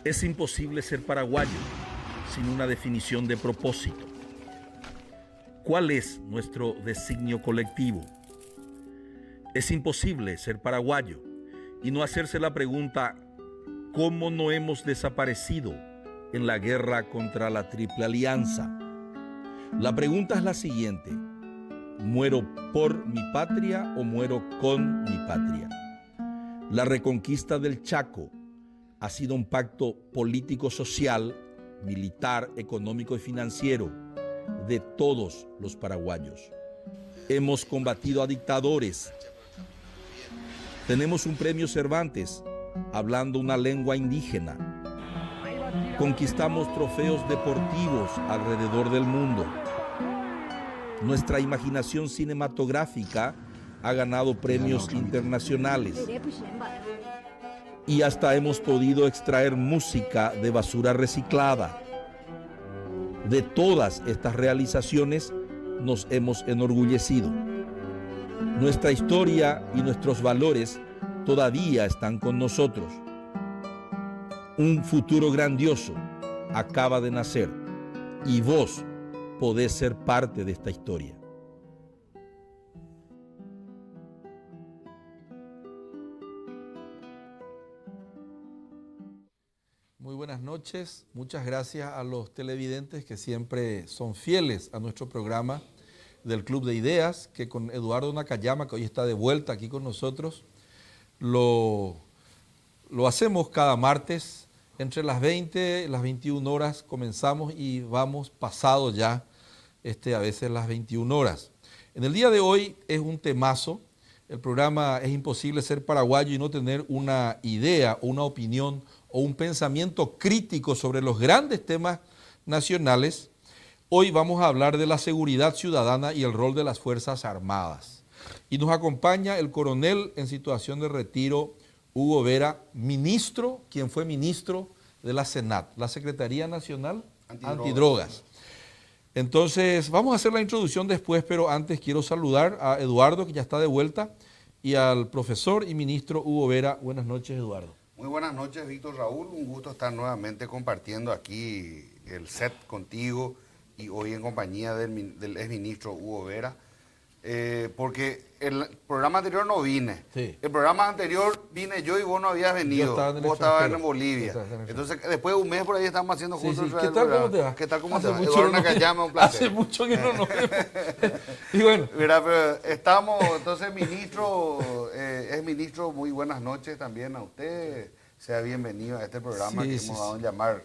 Es imposible ser paraguayo sin una definición de propósito. ¿Cuál es nuestro designio colectivo? Es imposible ser paraguayo y no hacerse la pregunta ¿cómo no hemos desaparecido en la guerra contra la Triple Alianza? La pregunta es la siguiente: ¿muero por mi patria o muero con mi patria? La reconquista del Chaco ha sido un pacto político-social, militar, económico y financiero de todos los paraguayos. Hemos combatido a dictadores. Tenemos un premio Cervantes hablando una lengua indígena. Conquistamos trofeos deportivos alrededor del mundo. Nuestra imaginación cinematográfica ha ganado premios internacionales. Y hasta hemos podido extraer música de basura reciclada. De todas estas realizaciones nos hemos enorgullecido. Nuestra historia y nuestros valores todavía están con nosotros. Un futuro grandioso acaba de nacer y vos podés ser parte de esta historia. Muy buenas noches, muchas gracias a los televidentes que siempre son fieles a nuestro programa del Club de Ideas, que con Eduardo Nakayama, que hoy está de vuelta aquí con nosotros, lo hacemos cada martes entre las 20 y las 21 horas, comenzamos y vamos pasado ya a veces las 21 horas. En el día de hoy es un temazo, el programa Es imposible ser paraguayo y no tener una idea o una opinión o un pensamiento crítico sobre los grandes temas nacionales. Hoy vamos a hablar de la seguridad ciudadana y el rol de las Fuerzas Armadas. Y nos acompaña el coronel en situación de retiro, Hugo Vera, ministro, quien fue ministro de la SENAT, la Secretaría Nacional Antidrogas. Entonces, vamos a hacer la introducción después, pero antes quiero saludar a Eduardo, que ya está de vuelta, y al profesor y ministro Hugo Vera. Buenas noches, Eduardo. Muy buenas noches, Víctor Raúl. Un gusto estar nuevamente compartiendo aquí el set contigo y hoy en compañía del exministro Hugo Vera, porque el programa anterior no vine. Sí. El programa anterior vine yo y vos no habías venido. Vos estabas en Bolivia. Entonces, después de un mes por ahí estamos haciendo juntos. Sí. ¿Qué tal? ¿Cómo te va? ¿Qué tal? ¿Cómo te va? Eduardo Nakayama, un placer. Hace mucho que no nos vemos. Y bueno. Mira, pero estamos, entonces, ministro, exministro, muy buenas noches también a usted. Sea bienvenido a este programa que hemos dado en llamar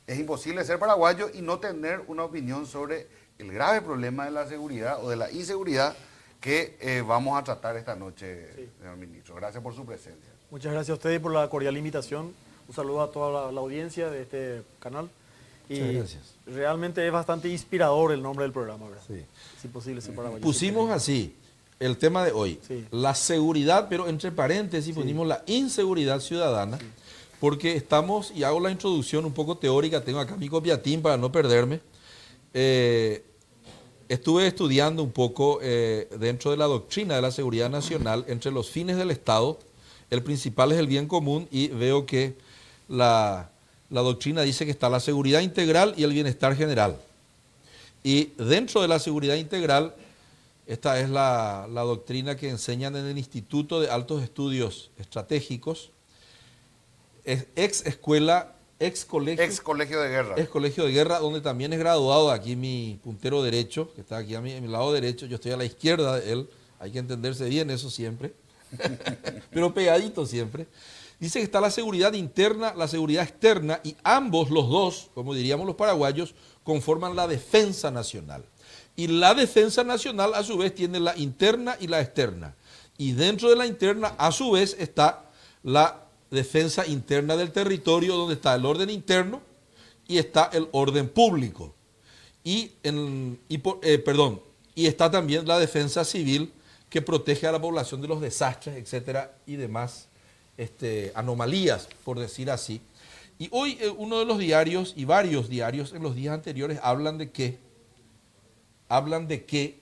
Es imposible ser paraguayo y no tener una opinión sobre el grave problema de la seguridad o de la inseguridad que vamos a tratar esta noche, señor ministro. Gracias por su presencia. Muchas gracias a ustedes por la cordial invitación. Un saludo a toda la audiencia de este canal. Muchas gracias. Realmente es bastante inspirador el nombre del programa, ¿verdad? Sí. Es imposible ser paraguayo. Pusimos así el tema de hoy, la seguridad, pero entre paréntesis ponimos la inseguridad ciudadana. Sí. Porque estamos, y hago la introducción un poco teórica, tengo acá mi copiatín para no perderme. Estuve estudiando un poco dentro de la doctrina de la seguridad nacional, entre los fines del Estado, el principal es el bien común y veo que la doctrina dice que está la seguridad integral y el bienestar general. Y dentro de la seguridad integral, esta es la doctrina que enseñan en el Instituto de Altos Estudios Estratégicos, ex colegio de guerra. Ex colegio de guerra, donde también es graduado aquí mi puntero derecho, que está aquí a mi lado derecho, yo estoy a la izquierda de él, hay que entenderse bien eso siempre, pero pegadito siempre. Dice que está la seguridad interna, la seguridad externa, y ambos, los dos, como diríamos los paraguayos, conforman la defensa nacional. Y la defensa nacional, a su vez, tiene la interna y la externa. Y dentro de la interna, a su vez, está la defensa interna del territorio, donde está el orden interno y está el orden público. Y está también la defensa civil, que protege a la población de los desastres, etcétera, y demás anomalías, por decir así. Y hoy uno de los diarios, y varios diarios en los días anteriores, hablan de que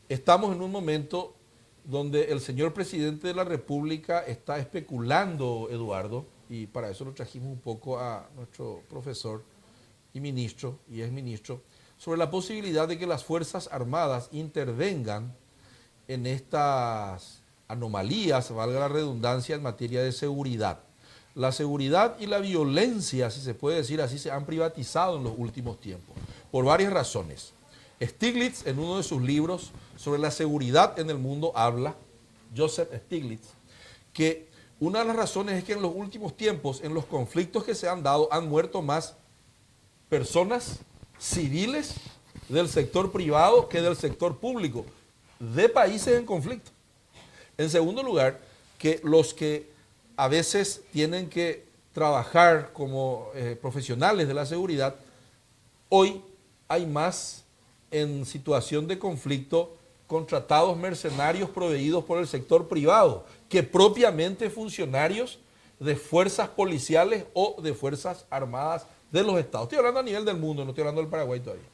estamos en un momento donde el señor presidente de la República está especulando, Eduardo, y para eso lo trajimos un poco a nuestro profesor y ministro, y es ministro, sobre la posibilidad de que las Fuerzas Armadas intervengan en estas anomalías, valga la redundancia, en materia de seguridad. La seguridad y la violencia, si se puede decir así, se han privatizado en los últimos tiempos, por varias razones. Stiglitz, en uno de sus libros sobre la seguridad en el mundo, habla, Joseph Stiglitz, que una de las razones es que en los últimos tiempos, en los conflictos que se han dado, han muerto más personas civiles del sector privado que del sector público, de países en conflicto. En segundo lugar, que los que a veces tienen que trabajar como profesionales de la seguridad, hoy hay más en situación de conflicto contratados mercenarios proveídos por el sector privado que propiamente funcionarios de fuerzas policiales o de fuerzas armadas de los estados. Estoy hablando a nivel del mundo, no estoy hablando del Paraguay todavía.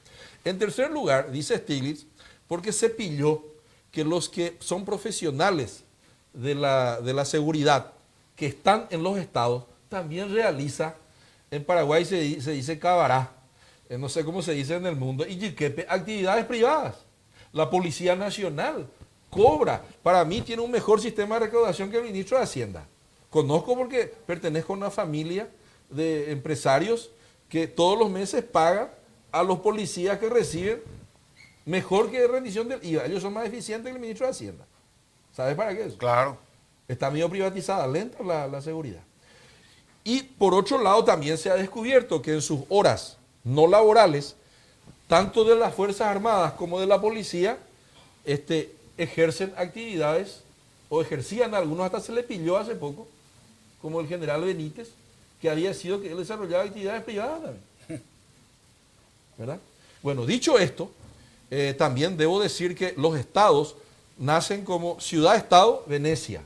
En tercer lugar, dice Stiglitz, porque se pilló que los que son profesionales de la seguridad que están en los estados también realiza, en Paraguay se dice cabará, no sé cómo se dice en el mundo, y Yiquepe, actividades privadas. La Policía Nacional cobra. Para mí tiene un mejor sistema de recaudación que el ministro de Hacienda. Conozco porque pertenezco a una familia de empresarios que todos los meses pagan a los policías que reciben mejor que rendición del IVA. Ellos son más eficientes que el ministro de Hacienda. ¿Sabes para qué eso? Claro. Está medio privatizada, lenta la seguridad. Y por otro lado también se ha descubierto que en sus horas no laborales, tanto de las Fuerzas Armadas como de la policía, ejercen actividades, o ejercían algunos, hasta se le pilló hace poco, como el general Benítez, que había sido que él desarrollaba actividades privadas también. ¿Verdad? Bueno, dicho esto, también debo decir que los estados nacen como ciudad-estado, Venecia,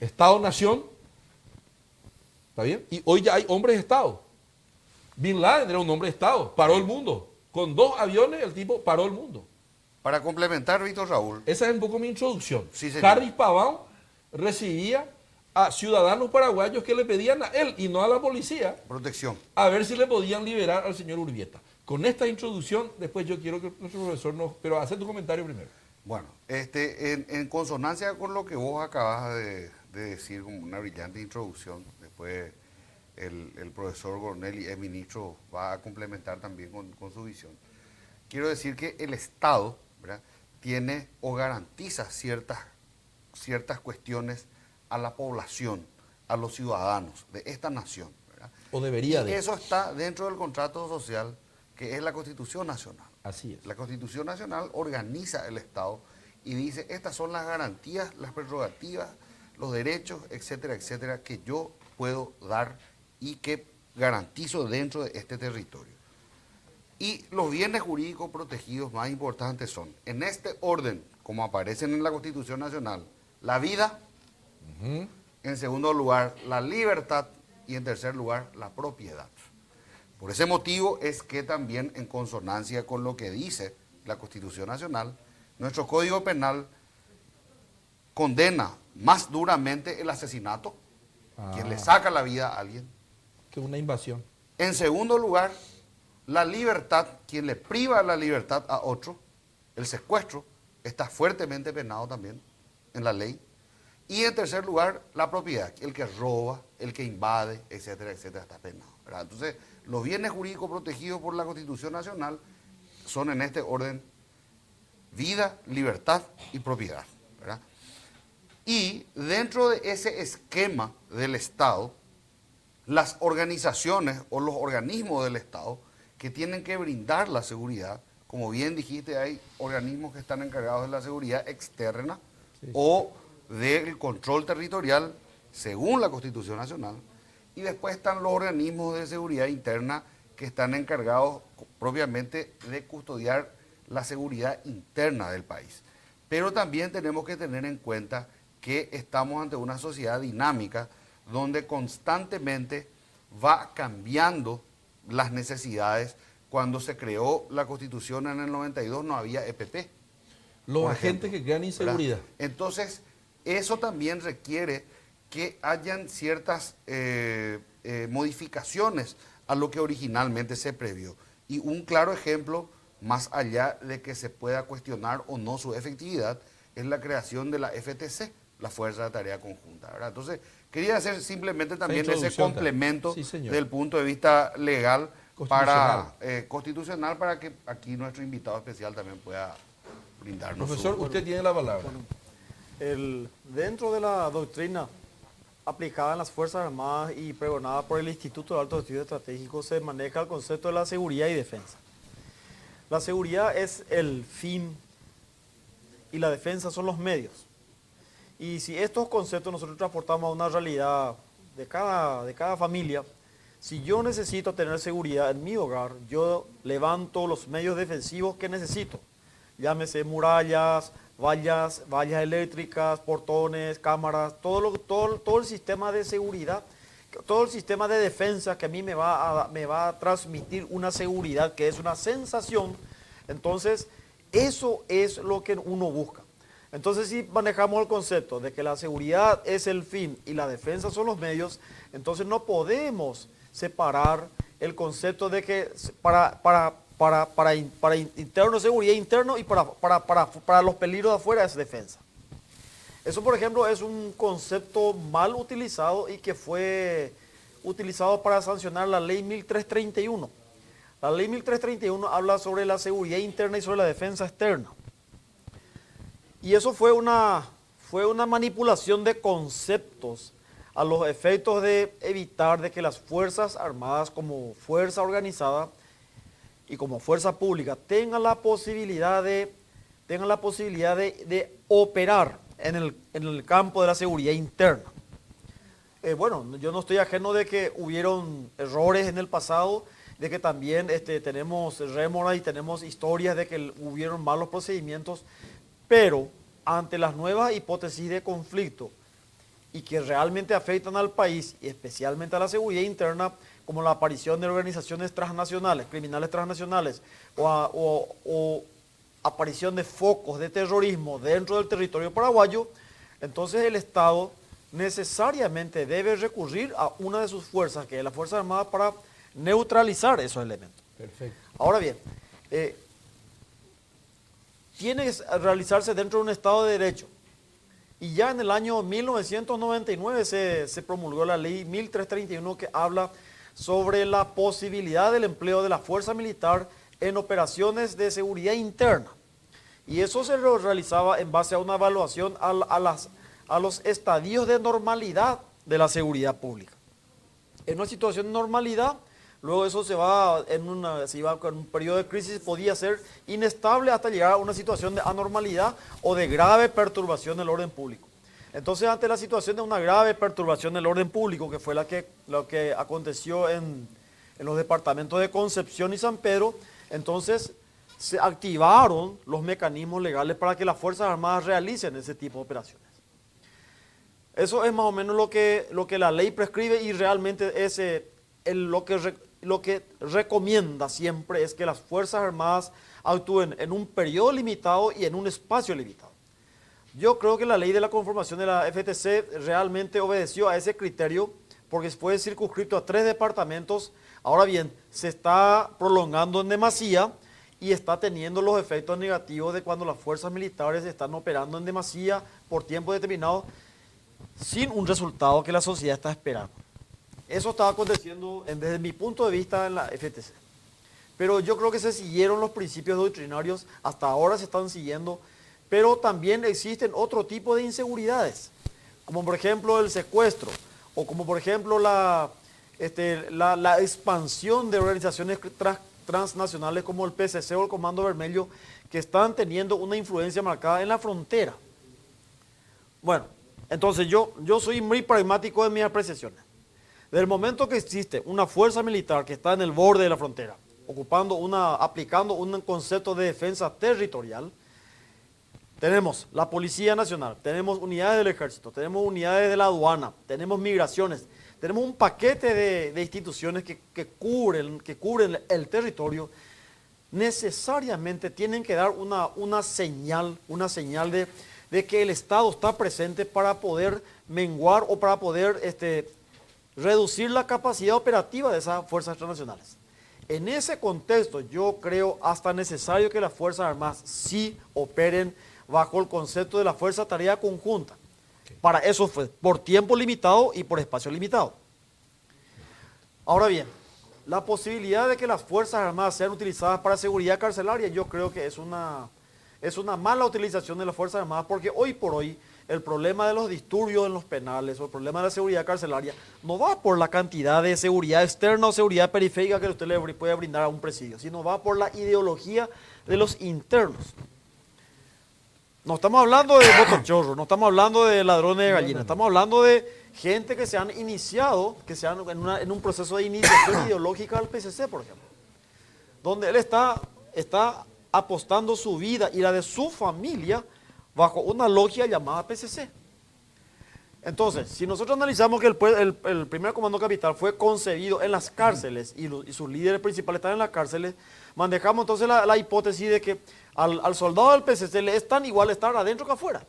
estado-nación, ¿está bien? Y hoy ya hay hombres-estado. Bin Laden era un hombre de estado, paró el mundo. Con 2 aviones el tipo paró el mundo. Para complementar, Víctor Raúl. Esa es un poco mi introducción. Sí, señor. Harris Paván recibía a ciudadanos paraguayos que le pedían a él y no a la policía Protección. a ver si le podían liberar al señor Urbieta. Con esta introducción, después yo quiero que nuestro profesor nos... Pero hace tu comentario primero. Bueno, en consonancia con lo que vos acabas de decir, como una brillante introducción, después el profesor Gornelli, el ministro, va a complementar también con su visión. Quiero decir que el Estado, ¿verdad?, tiene o garantiza ciertas cuestiones a la población, a los ciudadanos de esta nación, ¿verdad? O debería de. Eso está dentro del contrato social, que es la Constitución Nacional. Así es. La Constitución Nacional organiza el Estado y dice, estas son las garantías, las prerrogativas, los derechos, etcétera, etcétera, que yo puedo dar y que garantizo dentro de este territorio. Y los bienes jurídicos protegidos más importantes son, en este orden, como aparecen en la Constitución Nacional, la vida, en segundo lugar, la libertad y en tercer lugar, la propiedad. Por ese motivo es que también en consonancia con lo que dice la Constitución Nacional, nuestro Código Penal condena más duramente el asesinato, quien le saca la vida a alguien. Que una invasión. En segundo lugar, la libertad, quien le priva la libertad a otro, el secuestro, está fuertemente penado también en la ley. Y en tercer lugar, la propiedad, el que roba, el que invade, etcétera, etcétera, está penado, ¿verdad? Entonces, los bienes jurídicos protegidos por la Constitución Nacional son en este orden vida, libertad y propiedad, ¿verdad? Y dentro de ese esquema del Estado, las organizaciones o los organismos del Estado que tienen que brindar la seguridad, como bien dijiste, hay organismos que están encargados de la seguridad externa o del control territorial según la Constitución Nacional, y después están los organismos de seguridad interna que están encargados propiamente de custodiar la seguridad interna del país. Pero también tenemos que tener en cuenta que estamos ante una sociedad dinámica donde constantemente va cambiando las necesidades. Cuando se creó la Constitución en el 92 no había EPP. Los agentes que crean inseguridad. ¿Verdad? Entonces, eso también requiere que hayan ciertas modificaciones a lo que originalmente se previó. Y un claro ejemplo, más allá de que se pueda cuestionar o no su efectividad, es la creación de la FTC, la Fuerza de Tarea Conjunta, ¿verdad? Entonces, quería hacer simplemente también ese complemento del punto de vista legal constitucional para que aquí nuestro invitado especial también pueda brindarnos. Profesor, usted tiene la palabra. Dentro de la doctrina aplicada en las Fuerzas Armadas y pregonada por el Instituto de Altos Estudios Estratégicos se maneja el concepto de la seguridad y defensa. La seguridad es el fin y la defensa son los medios. Y si estos conceptos nosotros transportamos a una realidad de cada familia, si yo necesito tener seguridad en mi hogar, yo levanto los medios defensivos que necesito. Llámese murallas, vallas eléctricas, portones, cámaras, todo el sistema de seguridad, todo el sistema de defensa que a mí me va a transmitir una seguridad que es una sensación. Entonces, eso es lo que uno busca. Entonces, si manejamos el concepto de que la seguridad es el fin y la defensa son los medios, entonces no podemos separar el concepto de que para interno, seguridad interno y para los peligros de afuera es defensa. Eso, por ejemplo, es un concepto mal utilizado y que fue utilizado para sancionar la ley 1331. La ley 1331 habla sobre la seguridad interna y sobre la defensa externa. Y eso fue una manipulación de conceptos a los efectos de evitar de que las Fuerzas Armadas como fuerza organizada y como fuerza pública tengan la posibilidad de operar en el campo de la seguridad interna. Bueno, yo no estoy ajeno de que hubieron errores en el pasado, de que también tenemos rémora y tenemos historias de que hubieron malos procedimientos, pero ante las nuevas hipótesis de conflicto y que realmente afectan al país y especialmente a la seguridad interna, como la aparición de organizaciones transnacionales, criminales transnacionales, o aparición de focos de terrorismo dentro del territorio paraguayo, entonces el Estado necesariamente debe recurrir a una de sus fuerzas, que es la Fuerza Armada, para neutralizar esos elementos. Perfecto. Ahora bien, tiene que realizarse dentro de un Estado de Derecho. Y ya en el año 1999 se promulgó la ley 1331 que habla sobre la posibilidad del empleo de la fuerza militar en operaciones de seguridad interna. Y eso se realizaba en base a una evaluación a los estadios de normalidad de la seguridad pública. En una situación de normalidad, luego eso se iba con un periodo de crisis, podía ser inestable hasta llegar a una situación de anormalidad o de grave perturbación del orden público. Entonces, ante la situación de una grave perturbación del orden público, que fue lo que aconteció en los departamentos de Concepción y San Pedro, entonces se activaron los mecanismos legales para que las Fuerzas Armadas realicen ese tipo de operaciones. Eso es más o menos lo que la ley prescribe, y realmente lo que recomienda siempre es que las Fuerzas Armadas actúen en un periodo limitado y en un espacio limitado. Yo creo que la ley de la conformación de la FTC realmente obedeció a ese criterio, porque fue circunscrito a 3 departamentos. Ahora bien, se está prolongando en demasía y está teniendo los efectos negativos de cuando las fuerzas militares están operando en demasía por tiempo determinado sin un resultado que la sociedad está esperando. Eso estaba aconteciendo desde mi punto de vista en la FTC. Pero yo creo que se siguieron los principios doctrinarios, hasta ahora se están siguiendo, pero también existen otro tipo de inseguridades, como por ejemplo el secuestro, o como por ejemplo la expansión de organizaciones transnacionales como el PCC o el Comando Vermelho, que están teniendo una influencia marcada en la frontera. Bueno, entonces yo soy muy pragmático en mis apreciaciones. Desde el momento que existe una fuerza militar que está en el borde de la frontera, aplicando un concepto de defensa territorial, tenemos la Policía Nacional, tenemos unidades del Ejército, tenemos unidades de la aduana, tenemos migraciones, tenemos un paquete de instituciones que cubren el territorio. Necesariamente tienen que dar una señal de que el Estado está presente para poder menguar o para poder reducir la capacidad operativa de esas fuerzas transnacionales. En ese contexto, yo creo hasta necesario que las Fuerzas Armadas sí operen bajo el concepto de la Fuerza Tarea Conjunta. Para eso fue por tiempo limitado y por espacio limitado. Ahora bien, la posibilidad de que las Fuerzas Armadas sean utilizadas para seguridad carcelaria, yo creo que es una mala utilización de las Fuerzas Armadas, porque hoy por hoy el problema de los disturbios en los penales o el problema de la seguridad carcelaria no va por la cantidad de seguridad externa o seguridad periférica que usted le puede brindar a un presidio, sino va por la ideología de los internos. No estamos hablando de botochorros, no estamos hablando de ladrones de gallinas, estamos hablando de gente que se han iniciado, que se han en un proceso de iniciación ideológica al PCC, por ejemplo, donde él está apostando su vida y la de su familia bajo una logia llamada PCC. Entonces, si nosotros analizamos que el primer comando capital fue concebido en las cárceles y sus líderes principales están en las cárceles, manejamos entonces la hipótesis de que al soldado del PCC le es tan igual estar adentro que afuera.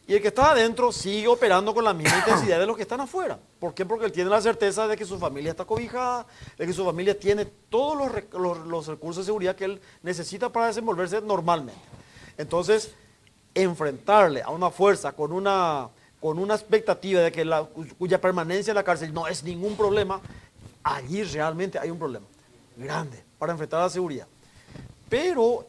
Y el que está adentro sigue operando con la misma intensidad de los que están afuera. ¿Por qué? Porque él tiene la certeza de que su familia está cobijada, de que su familia tiene todos los recursos de seguridad que él necesita para desenvolverse normalmente. Entonces, enfrentarle a una fuerza con una expectativa de que cuya permanencia en la cárcel no es ningún problema, allí realmente hay un problema grande para enfrentar a la seguridad. Pero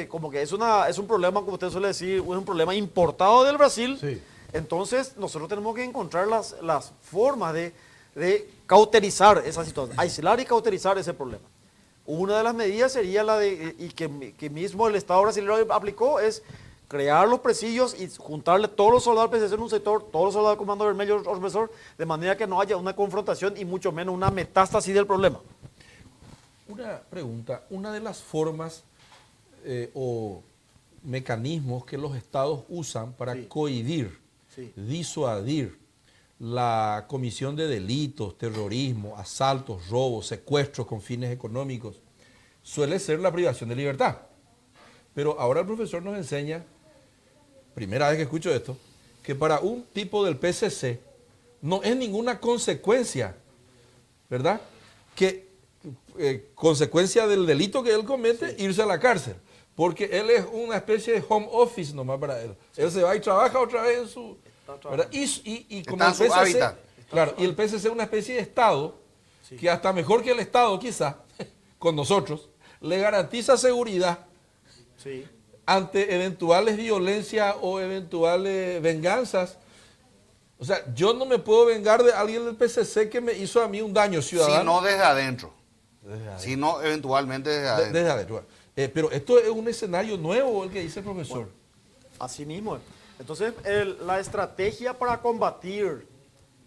como que es un problema, como usted suele decir, es un problema importado del Brasil. Sí. Entonces nosotros tenemos que encontrar las formas de cauterizar esa situación, aislar y cauterizar ese problema. Una de las medidas sería que mismo el Estado brasileño aplicó, es crear los presidios y juntarle todos los soldados del PCC en un sector, todos los soldados del Comando Vermelho Opresor, de manera que no haya una confrontación y mucho menos una metástasis del problema. Una pregunta, una de las formas o mecanismos que los estados usan para cohibir, disuadir la comisión de delitos, terrorismo, asaltos, robos, secuestros con fines económicos, suele ser la privación de libertad. Pero ahora el profesor nos enseña, primera vez que escucho esto, que para un tipo del PCC no es ninguna consecuencia, ¿verdad? Consecuencia del delito que él comete, irse a la cárcel. Porque él es una especie de home office nomás para él. Él se va y trabaja otra vez en su... ¿verdad? Y como el PCC, claro, y el PCC es una especie de Estado, que hasta mejor que el Estado quizá, con nosotros, le garantiza seguridad ante eventuales violencias o eventuales venganzas. O sea, yo no me puedo vengar de alguien del PCC que me hizo a mí un daño ciudadano. Si no desde adentro. Si no, eventualmente desde adentro. Desde adentro. Pero esto es un escenario nuevo, el que dice el profesor. Bueno, así mismo. Entonces, la estrategia para combatir,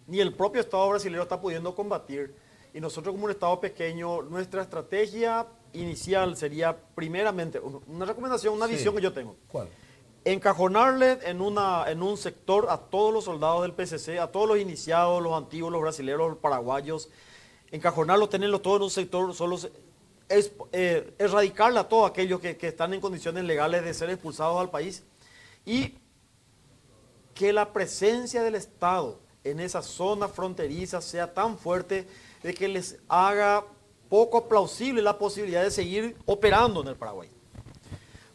ni el propio Estado brasileño está pudiendo combatir. Y nosotros como un Estado pequeño, nuestra estrategia inicial sería primeramente, una recomendación, una visión que yo tengo. ¿Cuál? Encajonarle en un sector a todos los soldados del PCC, a todos los iniciados, los antiguos, los brasileños, los paraguayos, encajonarlos, tenerlos todos en un sector, solo erradicarle a todos aquellos que están en condiciones legales de ser expulsados al país y que la presencia del Estado en esa zona fronteriza sea tan fuerte de que les haga poco plausible la posibilidad de seguir operando en el Paraguay.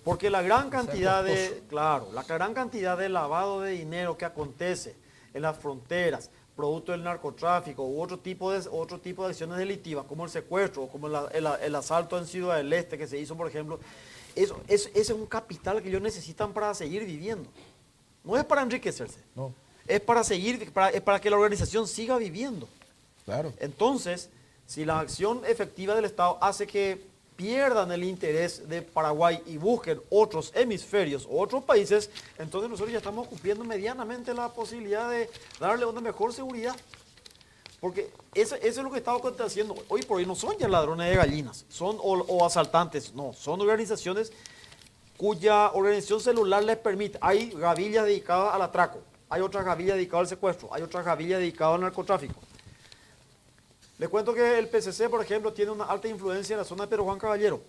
Porque la gran cantidad de lavado de dinero que acontece en las fronteras, producto del narcotráfico u otro tipo de acciones delictivas, como el secuestro, como el asalto en Ciudad del Este que se hizo, por ejemplo, ese es un capital que ellos necesitan para seguir viviendo. No es para enriquecerse, no. Es para que la organización siga viviendo. Claro. Entonces, si la acción efectiva del Estado hace que pierdan el interés de Paraguay y busquen otros hemisferios o otros países, entonces nosotros ya estamos cumpliendo medianamente la posibilidad de darle una mejor seguridad. Porque eso es lo que estamos haciendo. Hoy por hoy no son ya ladrones de gallinas, o asaltantes, no, son organizaciones cuya organización celular les permite. Hay gavillas dedicadas al atraco, hay otras gavillas dedicadas al secuestro, hay otras gavillas dedicadas al narcotráfico. Les cuento que el PCC, por ejemplo, tiene una alta influencia en la zona de Pedro Juan Caballero.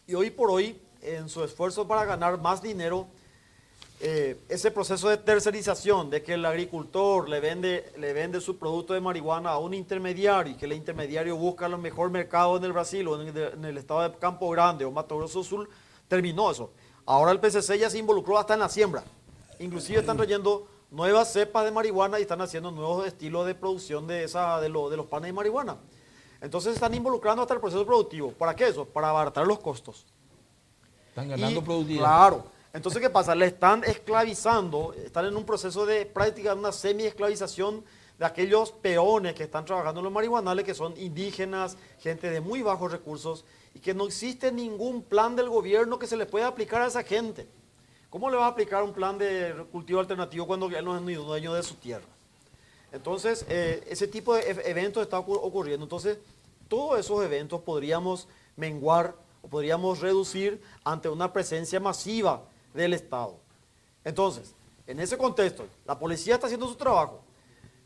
Y hoy por hoy, en su esfuerzo para ganar más dinero, ese proceso de tercerización, de que el agricultor le vende su producto de marihuana a un intermediario y que el intermediario busca el mejor mercado en el Brasil o en el estado de Campo Grande o Mato Grosso Sur, terminó eso. Ahora el PCC ya se involucró hasta en la siembra. Inclusive están trayendo nuevas cepas de marihuana y están haciendo nuevos estilos de producción de los panes de marihuana. Entonces están involucrando hasta el proceso productivo. ¿Para qué eso? Para abaratar los costos. Están ganando productividad. Claro. Entonces, ¿qué pasa? Le están esclavizando, están en un proceso de práctica, una semi-esclavización de aquellos peones que están trabajando en los marihuanales, que son indígenas, gente de muy bajos recursos, y que no existe ningún plan del gobierno que se le pueda aplicar a esa gente. ¿Cómo le va a aplicar un plan de cultivo alternativo cuando él no es ni dueño de su tierra? Entonces, ese tipo de eventos está ocurriendo. Entonces, todos esos eventos podríamos menguar o podríamos reducir ante una presencia masiva del Estado. Entonces, en ese contexto, la policía está haciendo su trabajo,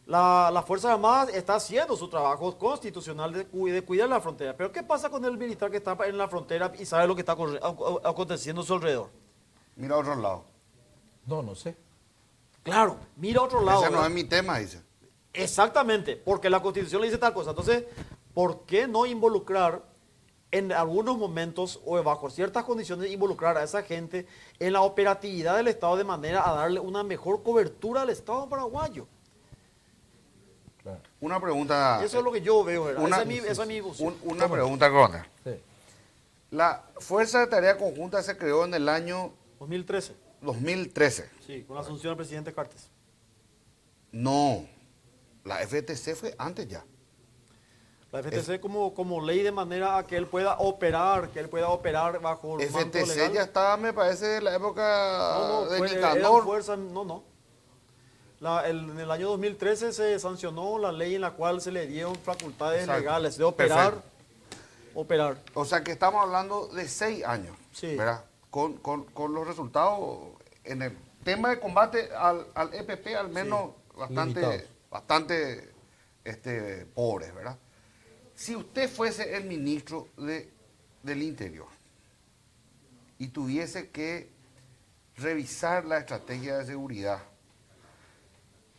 las Fuerzas Armadas está haciendo su trabajo constitucional de cuidar la frontera. Pero ¿qué pasa con el militar que está en la frontera y sabe lo que está aconteciendo a su alrededor? Mira a otro lado. No sé. Claro, mira a otro lado. Ese no es mi tema, dice. Exactamente, porque la Constitución le dice tal cosa. Entonces, ¿por qué no involucrar en algunos momentos o bajo ciertas condiciones, involucrar a esa gente en la operatividad del Estado de manera a darle una mejor cobertura al Estado paraguayo? Claro. Una pregunta. Eso es lo que yo veo, ¿verdad? Esa es mi visión. Una pregunta, coronel. Sí. La Fuerza de Tarea Conjunta se creó en el año 2013. 2013. Sí, con la asunción del presidente Cartes. No, la FTC fue antes ya. La FTC como ley de manera a que él pueda operar, bajo el manto FTC legal. ya estaba, me parece, en la época de eran Nicanor. fuerzas, en el año 2013 se sancionó la ley en la cual se le dieron facultades Exacto. legales de operar. O sea que estamos hablando de 6 años, Sí. ¿verdad? Con los resultados en el tema de combate al EPP, al menos Limitados. bastante pobres, ¿verdad? Si usted fuese el ministro del Interior y tuviese que revisar la estrategia de seguridad,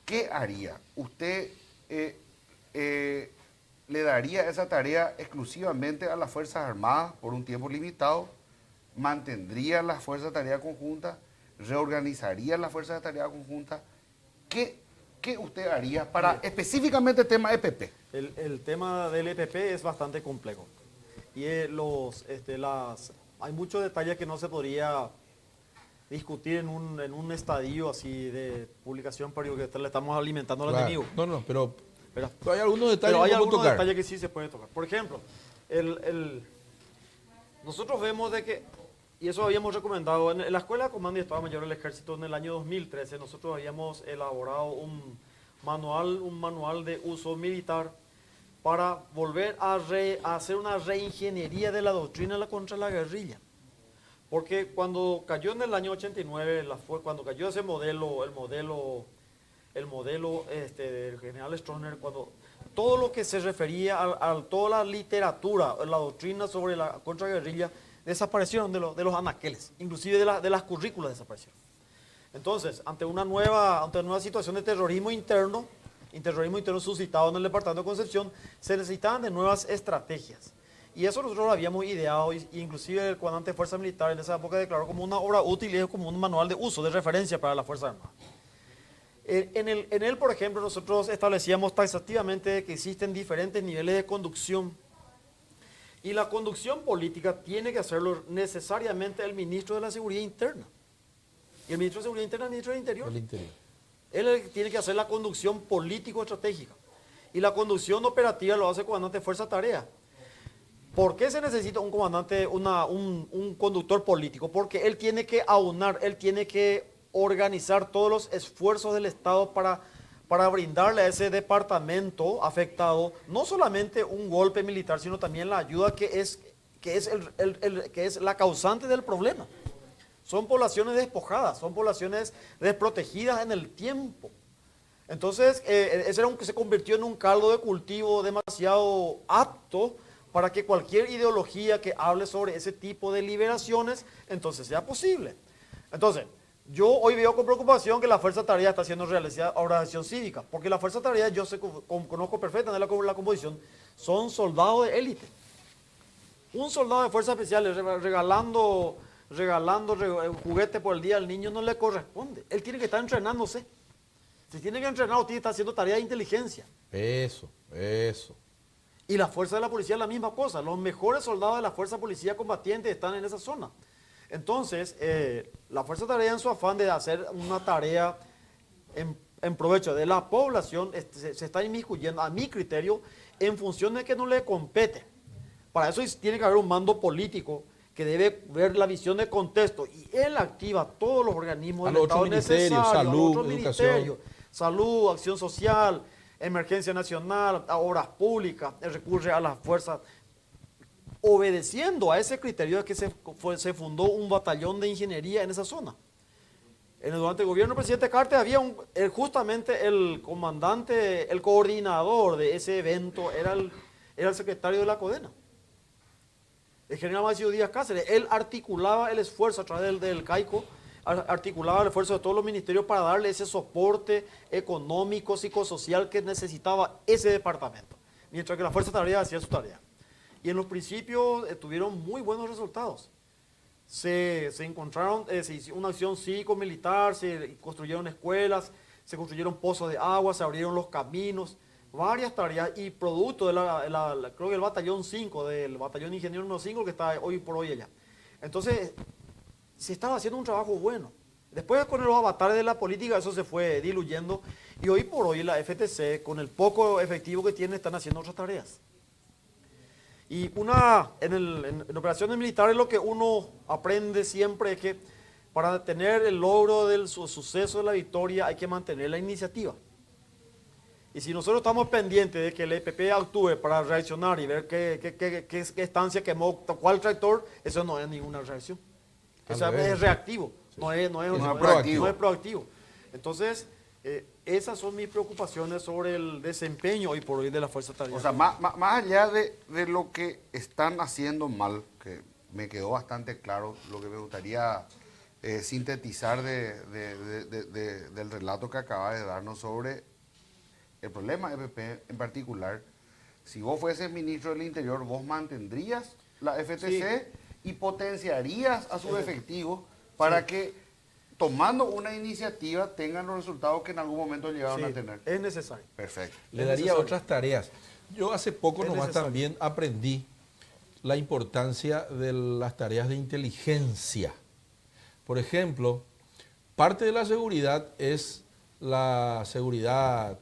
¿qué haría? ¿Usted le daría esa tarea exclusivamente a las Fuerzas Armadas por un tiempo limitado? ¿Mantendría las Fuerzas de Tarea Conjunta? ¿Reorganizaría las Fuerzas de Tarea Conjunta? ¿Qué usted haría para específicamente el tema EPP? El tema del EPP es bastante complejo. Y hay muchos detalles que no se podría discutir en un estadio así de publicación periódica que le estamos alimentando al enemigo. No, pero Pero hay algunos detalles Pero hay que podemos algunos tocar. detalles que sí se puede tocar. Por ejemplo, nosotros vemos de que, y eso habíamos recomendado, en la Escuela de Comando y Estado Mayor del Ejército en el año 2013, nosotros habíamos elaborado un manual de uso militar para volver a hacer una reingeniería de la doctrina contra la guerrilla. Porque cuando cayó en el año 89, cuando cayó ese modelo, el modelo del general Stroessner, cuando todo lo que se refería a toda la literatura, la doctrina sobre la contraguerrilla, desaparecieron de los anaqueles, inclusive de las currículas desaparecieron. Entonces, ante una nueva situación de terrorismo interno suscitado en el departamento de Concepción, se necesitaban de nuevas estrategias. Y eso nosotros lo habíamos ideado, inclusive el comandante de Fuerza Militar en esa época declaró como una obra útil y como un manual de uso, de referencia para la Fuerza Armada. En él, por ejemplo, nosotros establecíamos taxativamente que existen diferentes niveles de conducción. Y la conducción política tiene que hacerlo necesariamente el ministro de la Seguridad Interna. Y el ministro de Seguridad Interna es el ministro del Interior. El interior. Él tiene que hacer la conducción político-estratégica. Y la conducción operativa lo hace el comandante de Fuerza Tarea. ¿Por qué se necesita un comandante, un conductor político? Porque él tiene que aunar, él tiene que organizar todos los esfuerzos del Estado para brindarle a ese departamento afectado no solamente un golpe militar, sino también la ayuda que es la causante del problema. Son poblaciones despojadas, son poblaciones desprotegidas en el tiempo. Entonces, se convirtió en un caldo de cultivo demasiado apto para que cualquier ideología que hable sobre ese tipo de liberaciones, entonces sea posible. Entonces, Yo hoy veo con preocupación que la Fuerza Tarea está haciendo organización cívica, porque la Fuerza Tarea, yo conozco perfectamente la composición, son soldados de élite. Un soldado de Fuerzas Especiales regalando juguete por el día al niño no le corresponde. Él tiene que estar entrenándose. Si tiene que entrenar, tiene que estar haciendo tarea de inteligencia. Eso. Y la fuerza de la policía es la misma cosa. Los mejores soldados de la fuerza policía combatiente están en esa zona. Entonces, la Fuerza Tarea, en su afán de hacer una tarea en provecho de la población, se está inmiscuyendo, a mi criterio, en función de que no le compete. Para eso tiene que haber un mando político que debe ver la visión de contexto, y él activa todos los organismos del Estado necesarios, salud, otros ministerios, salud, acción social, emergencia nacional, obras públicas, recurre a las fuerzas. Obedeciendo a ese criterio es que se fundó un batallón de ingeniería en esa zona. Durante el gobierno del presidente Carter había justamente el comandante, el coordinador de ese evento era el secretario de la CODENA, el general Mauricio Díaz Cáceres. Él articulaba el esfuerzo a través del CAICO, articulaba el esfuerzo de todos los ministerios para darle ese soporte económico, psicosocial que necesitaba ese departamento, mientras que la Fuerza Tarea hacía su tarea. Y en los principios tuvieron muy buenos resultados. Se encontraron, se hizo una acción cívico-militar, se construyeron escuelas, se construyeron pozos de agua, se abrieron los caminos, varias tareas, y producto de creo que el batallón 5, del batallón ingeniero número 5, que está hoy por hoy allá. Entonces, se estaba haciendo un trabajo bueno. Después, con los avatares de la política, eso se fue diluyendo, y hoy por hoy la FTC, con el poco efectivo que tiene, están haciendo otras tareas. Y en operaciones militares lo que uno aprende siempre es que para tener el logro del suceso de la victoria hay que mantener la iniciativa. Y si nosotros estamos pendientes de que el EPP actúe para reaccionar y ver qué estancia quemó cuál tractor, eso no es ninguna reacción. Eso es reactivo, sí. no es proactivo. Entonces, esas son mis preocupaciones sobre el desempeño hoy por hoy de la Fuerza Tarea. O sea, más allá de lo que están haciendo mal, que me quedó bastante claro, lo que me gustaría sintetizar del relato que acaba de darnos sobre el problema EPP en particular. Si vos fueses ministro del Interior, vos mantendrías la FTC, sí, y potenciarías a sus efectivos para, sí, que tomando una iniciativa tengan los resultados que en algún momento llegaron, sí, a tener. Es necesario. Perfecto. Le daría otras tareas. Yo hace poco nomás también aprendí la importancia de las tareas de inteligencia. Por ejemplo, parte de la seguridad es la seguridad.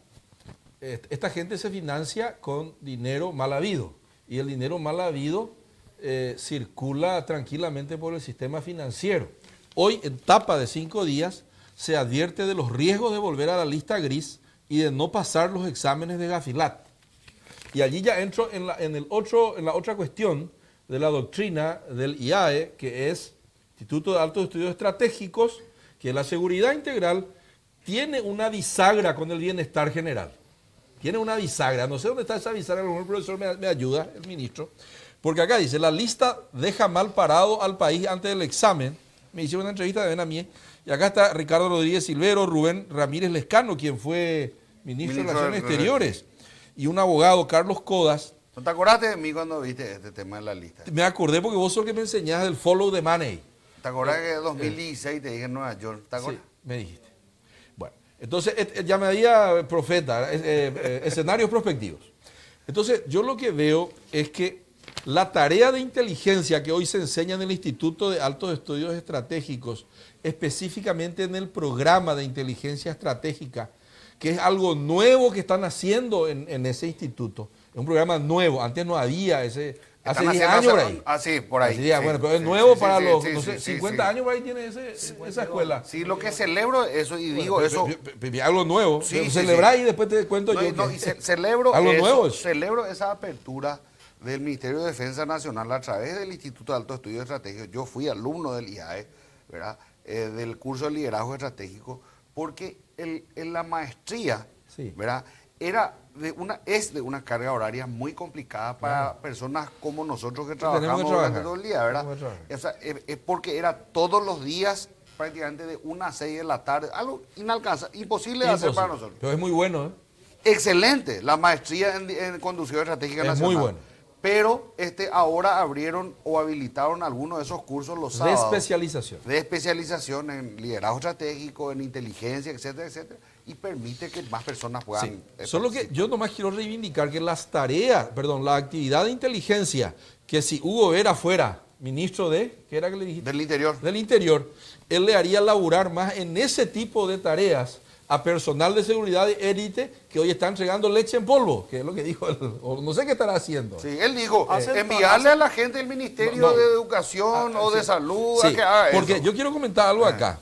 Esta gente se financia con dinero mal habido, y el dinero mal habido circula tranquilamente por el sistema financiero. Hoy, en etapa de 5 días, se advierte de los riesgos de volver a la lista gris y de no pasar los exámenes de Gafilat. Y allí ya entro en la otra cuestión de la doctrina del IAE, que es Instituto de Altos Estudios Estratégicos, que la seguridad integral tiene una bisagra con el bienestar general. Tiene una bisagra. No sé dónde está esa bisagra, a lo mejor el profesor me ayuda, el ministro. Porque acá dice, la lista deja mal parado al país antes del examen. Me hicieron una entrevista de Benamie, y acá está Ricardo Rodríguez Silvero, Rubén Ramírez Lescano, quien fue ministro de Relaciones Exteriores, y un abogado, Carlos Codas. ¿No te acordaste de mí cuando viste este tema en la lista? Me acordé porque vos sos el que me enseñás del follow the money. ¿Te acordás que en 2016 te dije en Nueva York? ¿Te acordás? Sí, me dijiste. Bueno, entonces llamaría profeta, escenarios prospectivos. Entonces, yo lo que veo es que la tarea de inteligencia que hoy se enseña en el Instituto de Altos Estudios Estratégicos, específicamente en el programa de inteligencia estratégica, que es algo nuevo que están haciendo en ese instituto. Es un programa nuevo, antes no había ese, hace 10 años por ahí. Ah, sí, por ahí. Sí, bueno, pero es nuevo para los, no sé, 50 años por ahí tiene esa escuela. Sí, lo que celebro eso, y digo eso. Algo nuevo. Celebrar y después te cuento yo. No, y celebro algo eso, nuevo. Celebro esa apertura del Ministerio de Defensa Nacional a través del Instituto de Altos Estudios Estratégicos. Yo fui alumno del IAE, ¿verdad? Del curso de liderazgo estratégico, porque en la maestría, sí, ¿verdad? Es de una carga horaria muy complicada para personas como nosotros que trabajamos durante todo el día, ¿verdad? O sea, es porque era todos los días prácticamente de 1 a 6 de la tarde, algo inalcanzable, imposible de hacer para nosotros. Pero es muy bueno, ¿eh? Excelente, la maestría en conducción estratégica nacional. Es muy bueno. Pero ahora abrieron o habilitaron algunos de esos cursos los sábados. De especialización En liderazgo estratégico, en inteligencia, etcétera, etcétera. Y permite que más personas puedan... Sí. Solo que yo nomás quiero reivindicar que la actividad de inteligencia, que si Hugo Vera fuera ministro de... ¿Qué era que le dijiste? Del interior. Del interior, él le haría laburar más en ese tipo de tareas a personal de seguridad de élite que hoy está entregando leche en polvo, que es lo que dijo él, o no sé qué estará haciendo. Sí, él dijo, enviarle a la gente del Ministerio de Educación o de Salud a que haga porque eso. Yo quiero comentar algo acá.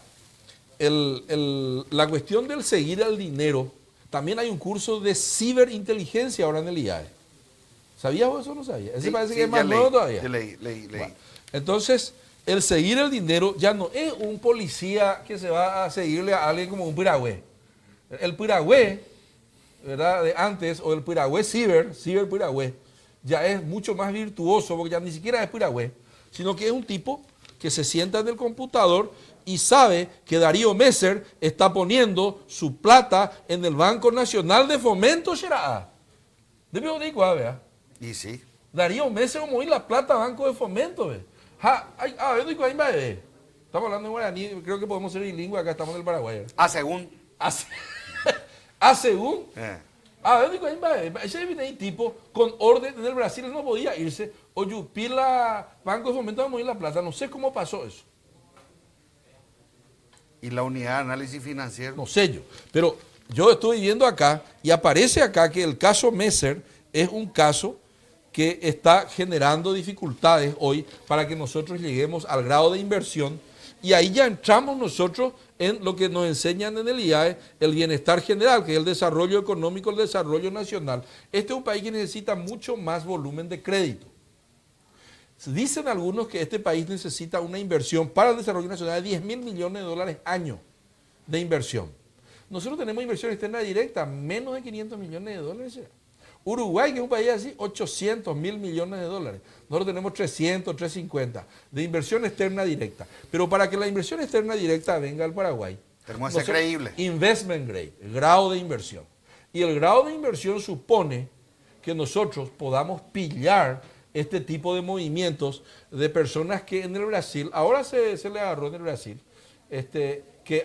La cuestión del seguir al dinero, también hay un curso de ciberinteligencia ahora en el IAE. ¿Sabías vos eso o no sabías? Ese parece que es más nuevo todavía. Leí. Bueno, entonces, el seguir el dinero ya no es un policía que se va a seguirle a alguien como un piragüe. El piragüe, ¿verdad? De antes, o el piragüe ciber piragüe, ya es mucho más virtuoso, porque ya ni siquiera es piragüe, sino que es un tipo que se sienta en el computador y sabe que Darío Messer está poniendo su plata en el Banco Nacional de Fomento, ¿será? Debe de igual, ¿verdad? Y sí. Darío Messer como ir la plata Banco de Fomento, ¿verdad? Estamos hablando en guaraní, creo que podemos ser bilingües, acá estamos en el Paraguay. Según. Ese tipo con orden en el Brasil no podía irse o yupir la Banco de Fomento a morir la plata. No sé cómo pasó eso. ¿Y la unidad de análisis financiero? No sé yo. Pero yo estoy viendo acá y aparece acá que el caso Messer es un caso que está generando dificultades hoy para que nosotros lleguemos al grado de inversión. Y ahí ya entramos nosotros en lo que nos enseñan en el IAE, el bienestar general, que es el desarrollo económico, el desarrollo nacional. Este es un país que necesita mucho más volumen de crédito. Dicen algunos que este país necesita una inversión para el desarrollo nacional de 10.000 millones de dólares año de inversión. Nosotros tenemos inversión externa directa, menos de 500 millones de dólares. Uruguay, que es un país así, 800.000 millones de dólares. Nosotros tenemos 300, 350 de inversión externa directa. Pero para que la inversión externa directa venga al Paraguay, tenemos que ser creíble. Investment grade, el grado de inversión. Y el grado de inversión supone que nosotros podamos pillar este tipo de movimientos de personas que en el Brasil, ahora se le agarró en el Brasil, que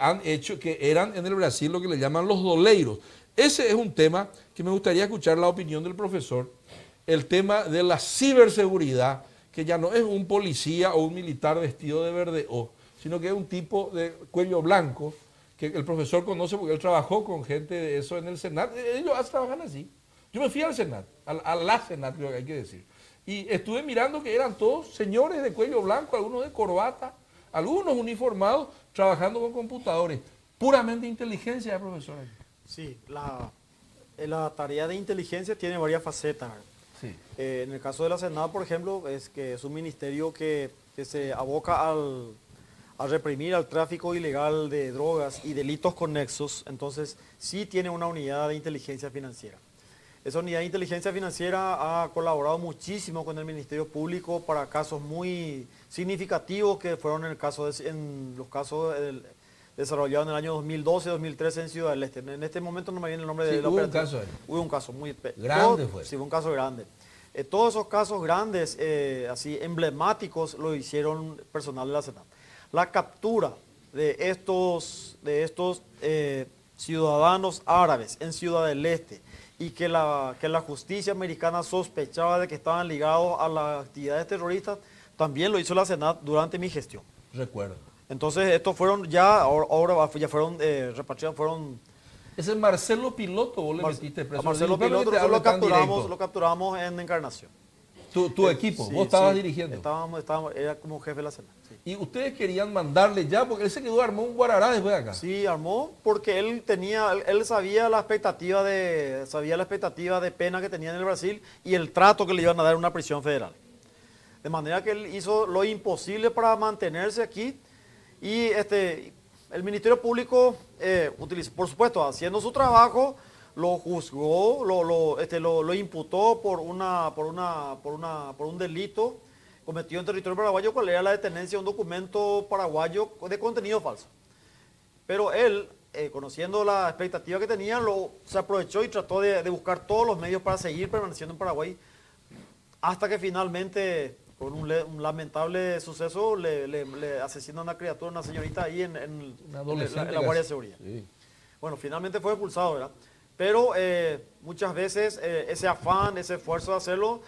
eran en el Brasil lo que le llaman los doleiros. Ese es un tema que me gustaría escuchar la opinión del profesor, el tema de la ciberseguridad, que ya no es un policía o un militar vestido de verde sino que es un tipo de cuello blanco, que el profesor conoce porque él trabajó con gente de eso en el Senat. Ellos trabajan así. Yo me fui al Senat, a la Senat creo que hay que decir, y estuve mirando que eran todos señores de cuello blanco, algunos de corbata, algunos uniformados, trabajando con computadores. Puramente inteligencia, profesor. Sí, la tarea de inteligencia tiene varias facetas. Sí. En el caso de la Senat, por ejemplo, es que es un ministerio que se aboca a reprimir al tráfico ilegal de drogas y delitos conexos, entonces sí tiene una unidad de inteligencia financiera. Esa unidad de inteligencia financiera ha colaborado muchísimo con el Ministerio Público para casos muy significativos que fueron en los casos desarrollados en el año 2012, 2013 en Ciudad del Este. En este momento no me viene el nombre de la operación. Hubo un caso muy grande. Sí, fue un caso grande. Todos esos casos grandes, así emblemáticos, lo hicieron personal de la Senat. La captura de estos ciudadanos árabes en Ciudad del Este y que la justicia americana sospechaba de que estaban ligados a las actividades terroristas, también lo hizo la Senat durante mi gestión. Recuerdo. Entonces, estos fueron ya fueron repatriados, fueron... Ese Marcelo Piloto, vos le metiste preso. A Marcelo Piloto lo capturamos en Encarnación. Tu equipo, sí, vos estabas dirigiendo. Era como jefe de la Senat. Sí. Y ustedes querían mandarle ya, porque él se quedó, armó un guarará después de acá. Sí, armó porque él sabía la expectativa de pena que tenía en el Brasil y el trato que le iban a dar en una prisión federal. De manera que él hizo lo imposible para mantenerse aquí y el Ministerio Público utilizó, por supuesto, haciendo su trabajo, lo juzgó, lo imputó por un delito cometido en territorio paraguayo, cuál era la detenencia de un documento paraguayo de contenido falso. Pero él, conociendo la expectativa que tenía, se aprovechó y trató de buscar todos los medios para seguir permaneciendo en Paraguay, hasta que finalmente, con un lamentable suceso, le asesinan a una criatura, una señorita ahí en la Guardia de Seguridad. Sí. Bueno, finalmente fue expulsado, ¿verdad? Pero muchas veces ese afán, ese esfuerzo de hacerlo,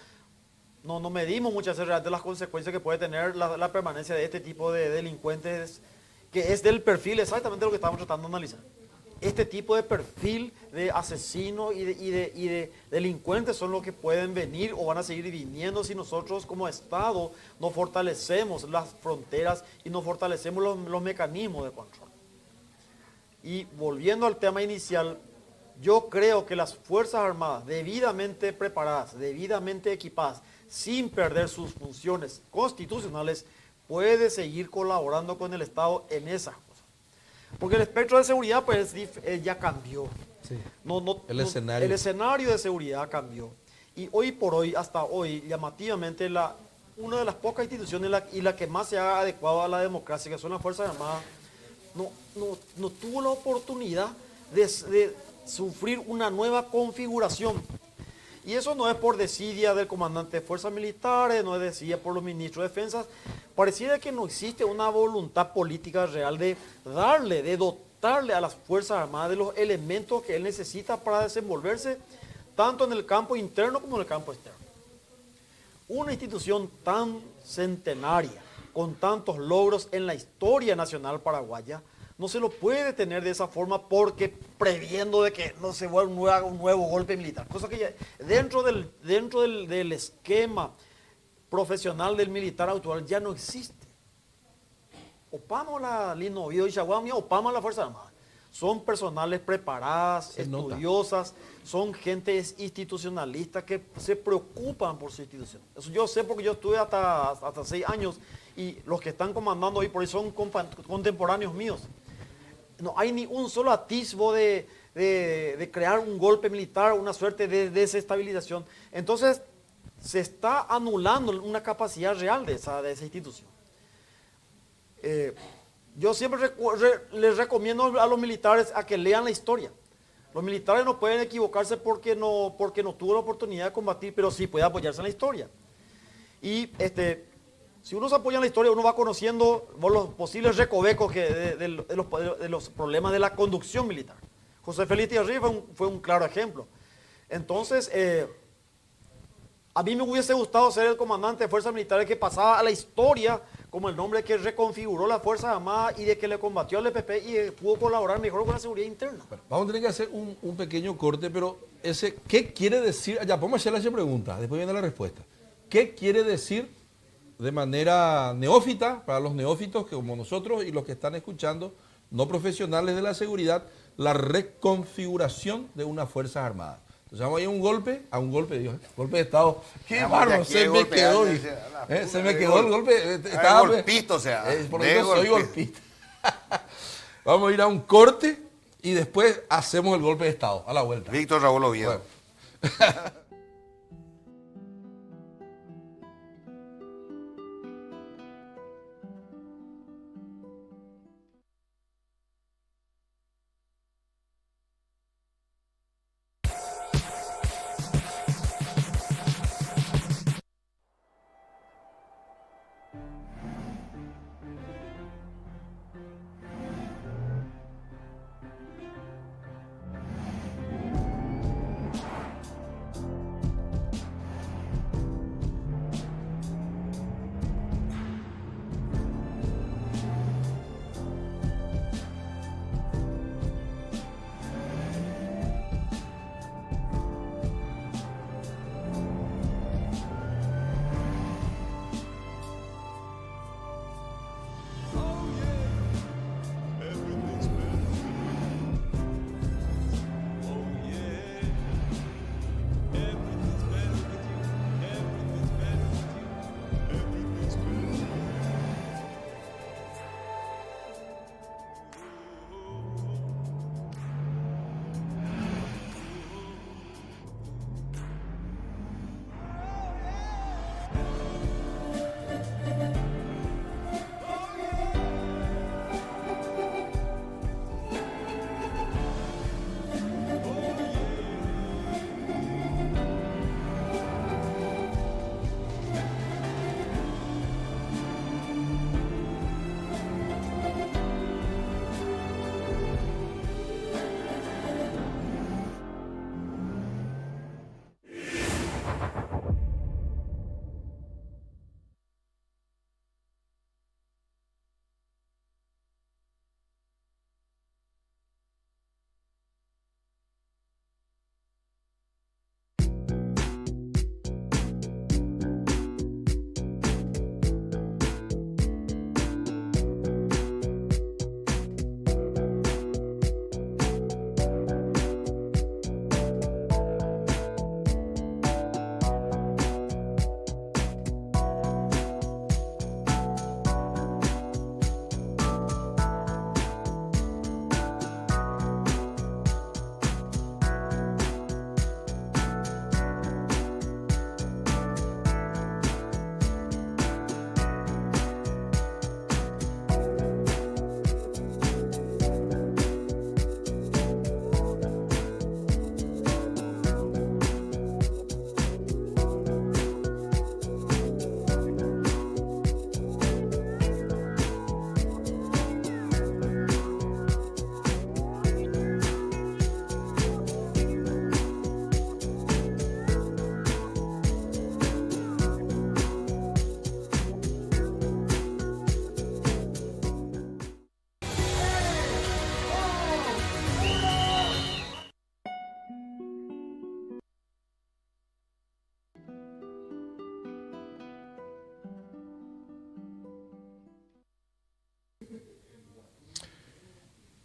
no medimos muchas veces realmente las consecuencias que puede tener la permanencia de este tipo de delincuentes, que es del perfil exactamente lo que estamos tratando de analizar. Este tipo de perfil de asesinos y de delincuentes son los que pueden venir o van a seguir viniendo si nosotros como Estado no fortalecemos las fronteras y no fortalecemos los mecanismos de control. Y volviendo al tema inicial, yo creo que las Fuerzas Armadas debidamente preparadas, debidamente equipadas, sin perder sus funciones constitucionales, puede seguir colaborando con el Estado en esas cosas. Porque el espectro de seguridad pues ya cambió. Sí. El escenario de seguridad cambió. Y hoy por hoy, hasta hoy, llamativamente, una de las pocas instituciones y la que más se ha adecuado a la democracia, que son las Fuerzas Armadas, no tuvo la oportunidad de sufrir una nueva configuración. Y eso no es por desidia del comandante de fuerzas militares, no es desidia por los ministros de defensa. Pareciera que no existe una voluntad política real de dotarle a las Fuerzas Armadas de los elementos que él necesita para desenvolverse, tanto en el campo interno como en el campo externo. Una institución tan centenaria, con tantos logros en la historia nacional paraguaya, no se lo puede tener de esa forma porque previendo de que no se vuelva un nuevo golpe militar. Cosa que ya, dentro del esquema profesional del militar actual ya no existe. Opamos la Lino Oviedo y Chaguán, opamos la Fuerza Armada. Son personales preparadas, estudiosas, son gentes institucionalistas que se preocupan por su institución. Eso yo sé porque yo estuve hasta 6 años y los que están comandando hoy por ahí son contemporáneos míos. No hay ni un solo atisbo de crear un golpe militar, una suerte de desestabilización. Entonces, se está anulando una capacidad real de esa institución. Yo siempre les recomiendo a los militares a que lean la historia. Los militares no pueden equivocarse porque no tuvo la oportunidad de combatir, pero sí puede apoyarse en la historia. Y si uno se apoya en la historia, uno va conociendo los posibles recovecos de los problemas de la conducción militar. José Félix Thierry fue un claro ejemplo. Entonces, a mí me hubiese gustado ser el comandante de fuerzas militares que pasaba a la historia como el nombre que reconfiguró las Fuerzas Armadas y de que le combatió al EPP y pudo colaborar mejor con la seguridad interna. Bueno, vamos a tener que hacer un pequeño corte, pero ¿qué quiere decir? Ya, vamos a hacerle esa pregunta, después viene la respuesta. ¿Qué quiere decir de manera neófita, para los neófitos como nosotros y los que están escuchando, no profesionales de la seguridad, la reconfiguración de unas Fuerzas Armadas? Entonces vamos a ir a un golpe, Dios, golpe de Estado. Qué bárbaro, se me quedó el golpe. Estaba golpista, o sea. Por eso soy golpista. Vamos a ir a un corte y después hacemos el golpe de Estado, a la vuelta. Víctor Raúl Oviedo. Bueno.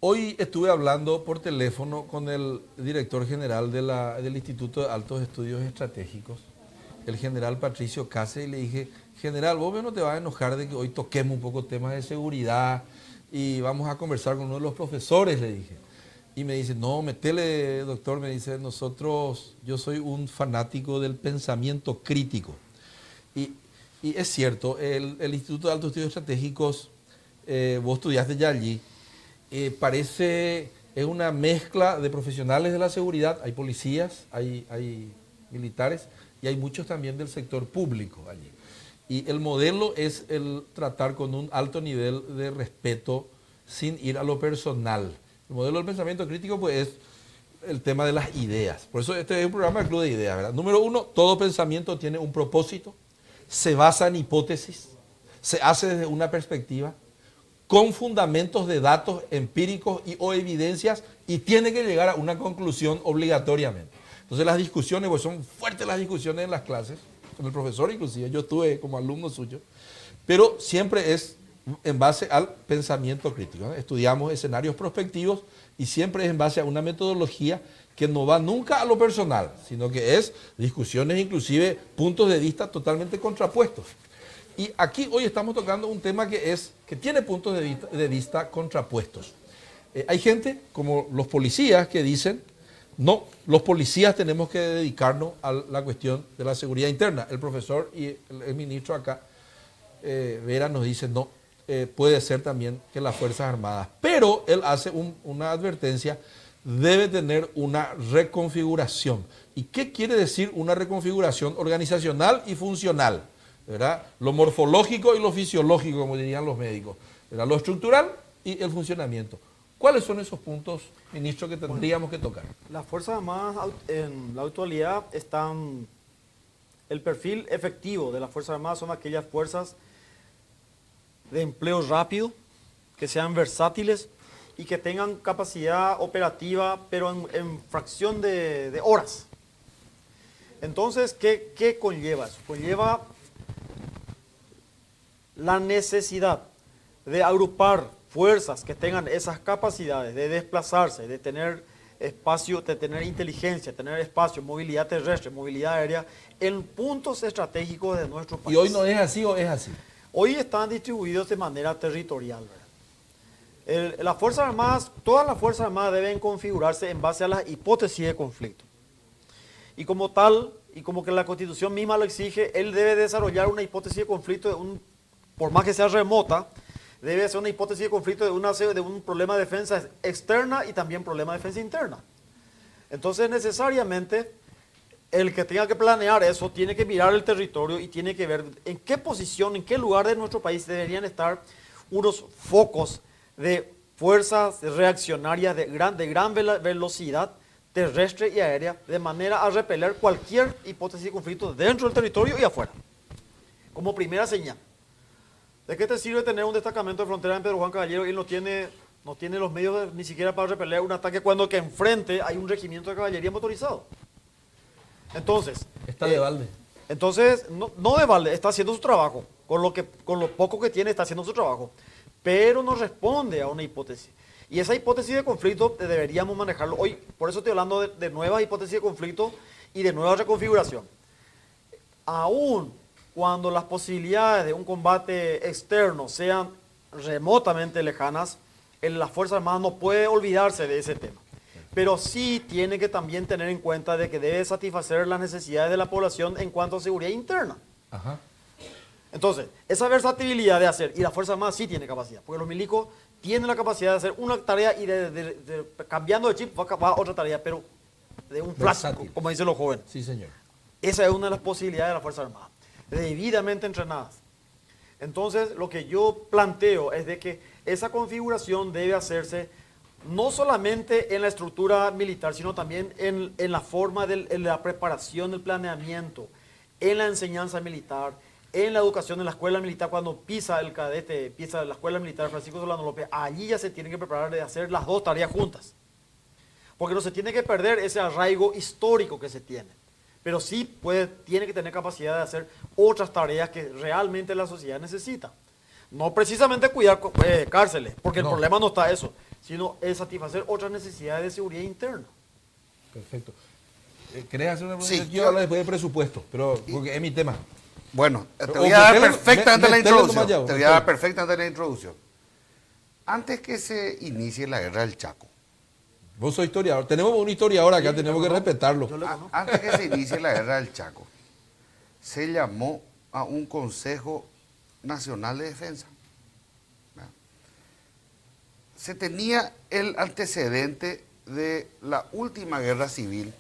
Hoy estuve hablando por teléfono con el director general del Instituto de Altos Estudios Estratégicos, el general Patricio Case, y le dije, general, vos no te vas a enojar de que hoy toquemos un poco temas de seguridad y vamos a conversar con uno de los profesores, le dije. Y me dice, no, metele, doctor, me dice, yo soy un fanático del pensamiento crítico. Y es cierto, el Instituto de Altos Estudios Estratégicos, vos estudiaste ya allí, es una mezcla de profesionales de la seguridad, hay policías, hay militares y hay muchos también del sector público allí. Y el modelo es el tratar con un alto nivel de respeto sin ir a lo personal. El modelo del pensamiento crítico pues es el tema de las ideas. Por eso este es un programa del Club de Ideas, ¿verdad? Número uno, todo pensamiento tiene un propósito, se basa en hipótesis, se hace desde una perspectiva, con fundamentos de datos empíricos o evidencias y tiene que llegar a una conclusión obligatoriamente. Entonces las discusiones, pues son fuertes las discusiones en las clases, con el profesor inclusive, yo estuve como alumno suyo, pero siempre es en base al pensamiento crítico, ¿no? Estudiamos escenarios prospectivos y siempre es en base a una metodología que no va nunca a lo personal, sino que es discusiones, inclusive puntos de vista totalmente contrapuestos. Y aquí hoy estamos tocando un tema que tiene puntos de vista contrapuestos. Hay gente, como los policías, que dicen, no, los policías tenemos que dedicarnos a la cuestión de la seguridad interna. El profesor y el ministro acá, Vera, nos dice, no, puede ser también que las Fuerzas Armadas. Pero él hace una advertencia, debe tener una reconfiguración. ¿Y qué quiere decir una reconfiguración organizacional y funcional? ¿Verdad? Lo morfológico y lo fisiológico, como dirían los médicos, ¿verdad? Lo estructural y el funcionamiento. ¿Cuáles son esos puntos, ministro, que tendríamos que tocar? Las Fuerzas Armadas en la actualidad están, el perfil efectivo de las Fuerzas Armadas son aquellas fuerzas de empleo rápido, que sean versátiles y que tengan capacidad operativa, pero en fracción de horas. Entonces, ¿qué conlleva eso? Conlleva la necesidad de agrupar fuerzas que tengan esas capacidades de desplazarse, de tener espacio, de tener inteligencia, tener espacio, movilidad terrestre, movilidad aérea, en puntos estratégicos de nuestro país. ¿Y hoy no es así o es así? Hoy están distribuidos de manera territorial, ¿verdad? Las Fuerzas Armadas, todas las Fuerzas Armadas deben configurarse en base a las hipótesis de conflicto. Y como tal, y como que la Constitución misma lo exige, él debe desarrollar una hipótesis de conflicto por más que sea remota, debe ser una hipótesis de conflicto de un problema de defensa externa y también problema de defensa interna. Entonces, necesariamente, el que tenga que planear eso tiene que mirar el territorio y tiene que ver en qué posición, en qué lugar de nuestro país deberían estar unos focos de fuerzas reaccionarias de gran velocidad terrestre y aérea, de manera a repeler cualquier hipótesis de conflicto dentro del territorio y afuera. Como primera señal. ¿De qué te sirve tener un destacamento de frontera en Pedro Juan Caballero y no tiene los medios ni siquiera para repeler un ataque cuando que enfrente hay un regimiento de caballería motorizado? Entonces... Está de balde. Entonces, no de balde, está haciendo su trabajo. Con lo poco que tiene está haciendo su trabajo. Pero no responde a una hipótesis. Y esa hipótesis de conflicto deberíamos manejarlo hoy. Por eso estoy hablando de nuevas hipótesis de conflicto y de nueva reconfiguración. Aún cuando las posibilidades de un combate externo sean remotamente lejanas, las Fuerzas Armadas no puede olvidarse de ese tema. Pero sí tiene que también tener en cuenta de que debe satisfacer las necesidades de la población en cuanto a seguridad interna. Ajá. Entonces, esa versatilidad de hacer, y la Fuerza Armada sí tiene capacidad, porque los milicos tienen la capacidad de hacer una tarea y cambiando de chip va a otra tarea, pero de un flash, como dicen los jóvenes. Sí, señor. Esa es una de las posibilidades de la Fuerza Armada, debidamente entrenadas. Entonces, lo que yo planteo es de que esa configuración debe hacerse no solamente en la estructura militar, sino también en la forma en la preparación del planeamiento, en la enseñanza militar, en la educación en la escuela militar. Cuando pisa el cadete, pisa la escuela militar Francisco Solano López, allí ya se tiene que preparar de hacer las dos tareas juntas. Porque no se tiene que perder ese arraigo histórico que se tiene. Pero sí tiene que tener capacidad de hacer otras tareas que realmente la sociedad necesita. No precisamente cuidar cárceles, porque el problema no está eso, sino es satisfacer otras necesidades de seguridad interna. Perfecto. ¿Querés hacer una pregunta? Sí, Quiero hablar después de presupuesto, pero porque es mi tema. Bueno, te Pero, voy a dar metele- perfectamente la metele nomás introducción. ya, Te voy a dar metele. perfectamente la introducción. Antes que se inicie la guerra del Chaco, Vos sos historiador. Tenemos un historiador acá, Sí, tenemos yo que lo- respetarlo. yo lo conozco. antes que se inicie la guerra del Chaco, se llamó a un Consejo Nacional de Defensa. ¿verdad? Se tenía el antecedente de la última guerra civil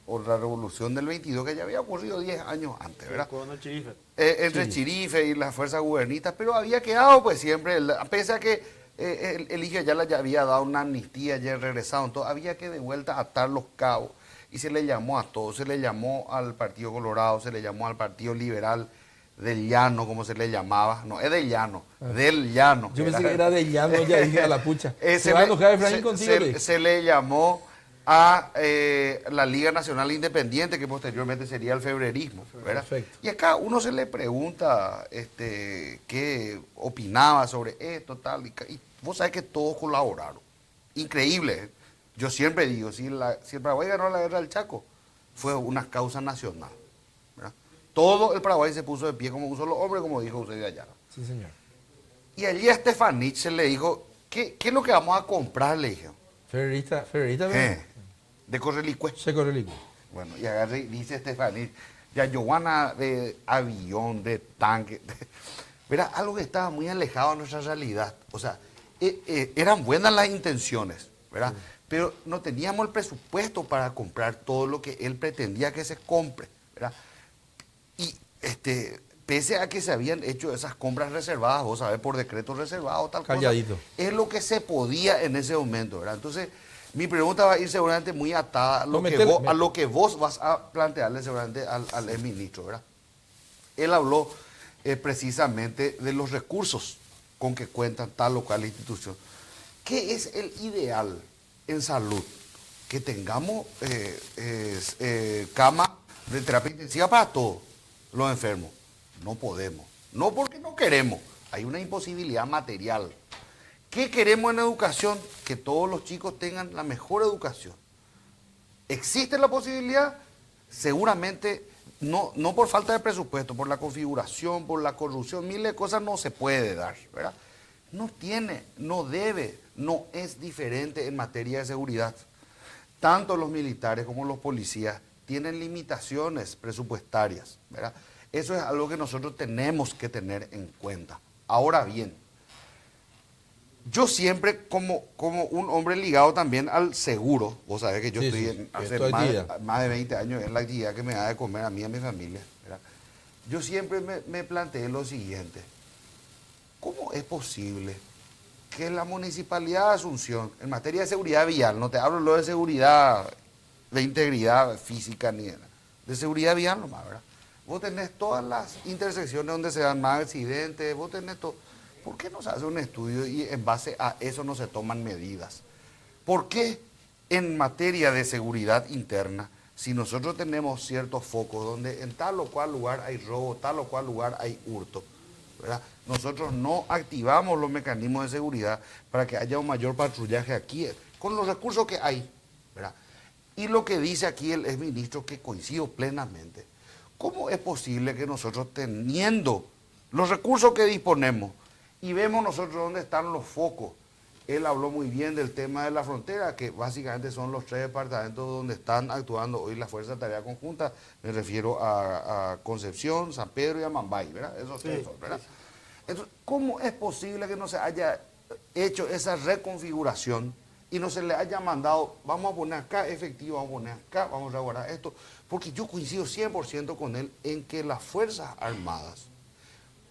o la revolución del 22, que ya había ocurrido 10 años antes, ¿verdad? Con el Chirife. Entre Chirife y las fuerzas gubernistas, pero había quedado pues siempre, pese a que el hijo ya le había dado una amnistía, ya regresado, entonces había que de vuelta atar los cabos. Y se le llamó a todos, se le llamó al Partido Colorado, se le llamó al Partido Liberal del Llano, como se le llamaba, no, es del Llano, del Llano. Yo pensé que era de llano, ya dije a la pucha. Se va a le- enojar Efraín contigo. le dije. se le llamó a la Liga Nacional Independiente, que posteriormente sería el febrerismo, ¿verdad? Perfecto. Y acá uno se le pregunta qué opinaba sobre esto, tal, y vos sabés que todos colaboraron. Increíble, ¿eh? Yo siempre digo, si el Paraguay ganó la guerra del Chaco, fue una causa nacional, ¿verdad? Todo el Paraguay se puso de pie como un solo hombre, como dijo Eusebio Ayala. Sí, señor. Y allí a Stefanich se le dijo, ¿qué es lo que vamos a comprar? Le dijeron. Ferrerista, De Correlicue. se corre el equipo. Bueno, y agarre y dice Stefanich, ya Giovanna de avión, de tanque. Verá, algo que estaba muy alejado de nuestra realidad. O sea, eran buenas las intenciones, ¿verdad? Sí. Pero no teníamos el presupuesto para comprar todo lo que él pretendía que se compre, ¿verdad? Y pese a que se habían hecho esas compras reservadas, vos sabés, por decreto reservado, tal Calladito. cosa, es lo que se podía en ese momento, ¿verdad? Entonces, mi pregunta va a ir seguramente muy atada a lo que vos vas a plantearle seguramente al exministro, ¿verdad? Él habló precisamente de los recursos con que cuentan tal o cual institución. ¿Qué es el ideal en salud? Que tengamos cama de terapia intensiva para todos los enfermos. No podemos. No porque no queremos. Hay una imposibilidad material. ¿Qué queremos en educación? Que todos los chicos tengan la mejor educación. ¿Existe la posibilidad? Seguramente no por falta de presupuesto, por la configuración, por la corrupción, miles de cosas no se puede dar, ¿verdad? No tiene, no debe, no es diferente en materia de seguridad. Tanto los militares como los policías tienen limitaciones presupuestarias, ¿verdad? Eso es algo que nosotros tenemos que tener en cuenta. Ahora bien, yo siempre como un hombre ligado también al seguro, vos sabés que yo hace más de 20 años es la actividad que me da de comer a mí y a mi familia, ¿verdad? Yo siempre me planteé lo siguiente: ¿cómo es posible que la Municipalidad de Asunción, en materia de seguridad vial, no te hablo lo de seguridad, de integridad física ni de seguridad vial nomás, ¿verdad? Vos tenés todas las intersecciones donde se dan más accidentes, vos tenés todo. ¿Por qué no se hace un estudio y en base a eso no se toman medidas? ¿Por qué en materia de seguridad interna, si nosotros tenemos ciertos focos donde en tal o cual lugar hay robo, tal o cual lugar hay hurto, ¿verdad? Nosotros no activamos los mecanismos de seguridad para que haya un mayor patrullaje aquí, con los recursos que hay, ¿verdad? Y lo que dice aquí el exministro, que coincido plenamente, ¿cómo es posible que nosotros, teniendo los recursos que disponemos, y vemos nosotros dónde están los focos? Él habló muy bien del tema de la frontera, que básicamente son los 3 departamentos donde están actuando hoy las Fuerzas de Tarea Conjunta. Me refiero a Concepción, San Pedro y a Mambay, ¿verdad? Esos tres son, ¿verdad? Entonces, ¿cómo es posible que no se haya hecho esa reconfiguración y no se le haya mandado, vamos a poner acá efectivo, vamos a poner acá, vamos a resguardar esto? Porque yo coincido 100% con él en que las Fuerzas Armadas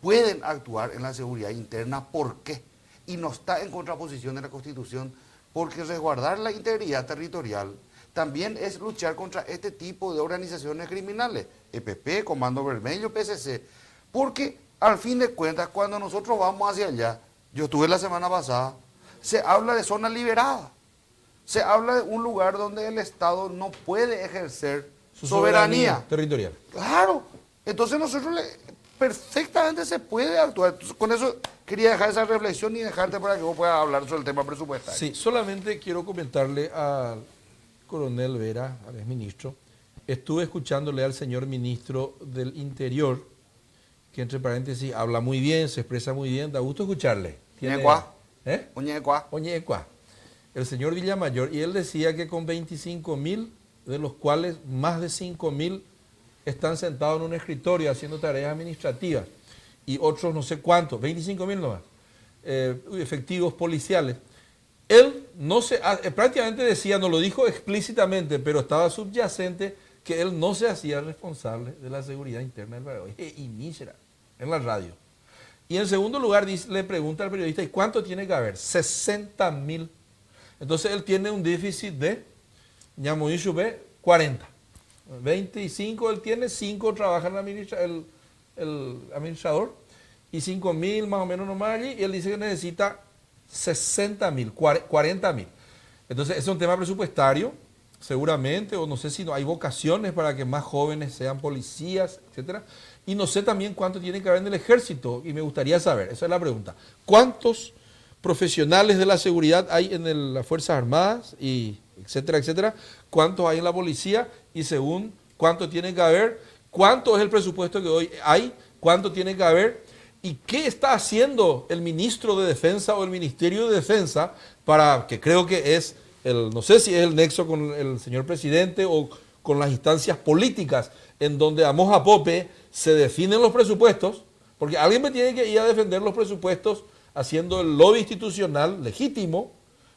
pueden actuar en la seguridad interna. ¿Por qué? Y no está en contraposición de la Constitución, porque resguardar la integridad territorial también es luchar contra este tipo de organizaciones criminales, EPP, Comando Vermelho, PSC, porque al fin de cuentas, cuando nosotros vamos hacia allá, yo estuve la semana pasada, se habla de zona liberada, se habla de un lugar donde el Estado no puede ejercer su soberanía territorial. Claro, entonces nosotros perfectamente se puede actuar. Entonces, con eso quería dejar esa reflexión y dejarte para que vos puedas hablar sobre el tema presupuestario. Sí, solamente quiero comentarle al coronel Vera, al exministro, estuve escuchándole al señor ministro del Interior, que entre paréntesis habla muy bien, se expresa muy bien, da gusto escucharle. Oñecuá. ¿Eh? Oñecuá. Oñecuá. El señor Villamayor, y él decía que con 25.000, de los cuales más de 5.000 están sentados en un escritorio haciendo tareas administrativas, y otros no sé cuántos, 25.000 nomás, efectivos policiales. Él no se, prácticamente decía, no lo dijo explícitamente, pero estaba subyacente que él no se hacía responsable de la seguridad interna del Paraguay. Y mísera, en la radio. Y en segundo lugar le pregunta al periodista, ¿y cuánto tiene que haber? 60.000. Entonces él tiene un déficit de, Ñamoí Chubé, 40. 25 él tiene, 5 trabaja el administrador, y 5.000 más o menos nomás allí, y él dice que necesita 60.000, 40.000. Entonces es un tema presupuestario, seguramente, o no sé si no hay vocaciones para que más jóvenes sean policías, etcétera. Y no sé también cuánto tiene que haber en el ejército, y me gustaría saber, esa es la pregunta. ¿Cuántos profesionales de la seguridad hay en las Fuerzas Armadas, y etcétera, etcétera? ¿Cuántos hay en la policía? Y según cuánto tiene que haber, cuánto es el presupuesto que hoy hay, cuánto tiene que haber, y qué está haciendo el ministro de Defensa o el Ministerio de Defensa para, que creo que es, no sé si es el nexo con el señor presidente o con las instancias políticas en donde a moja pope se definen los presupuestos, porque alguien me tiene que ir a defender los presupuestos haciendo el lobby institucional legítimo,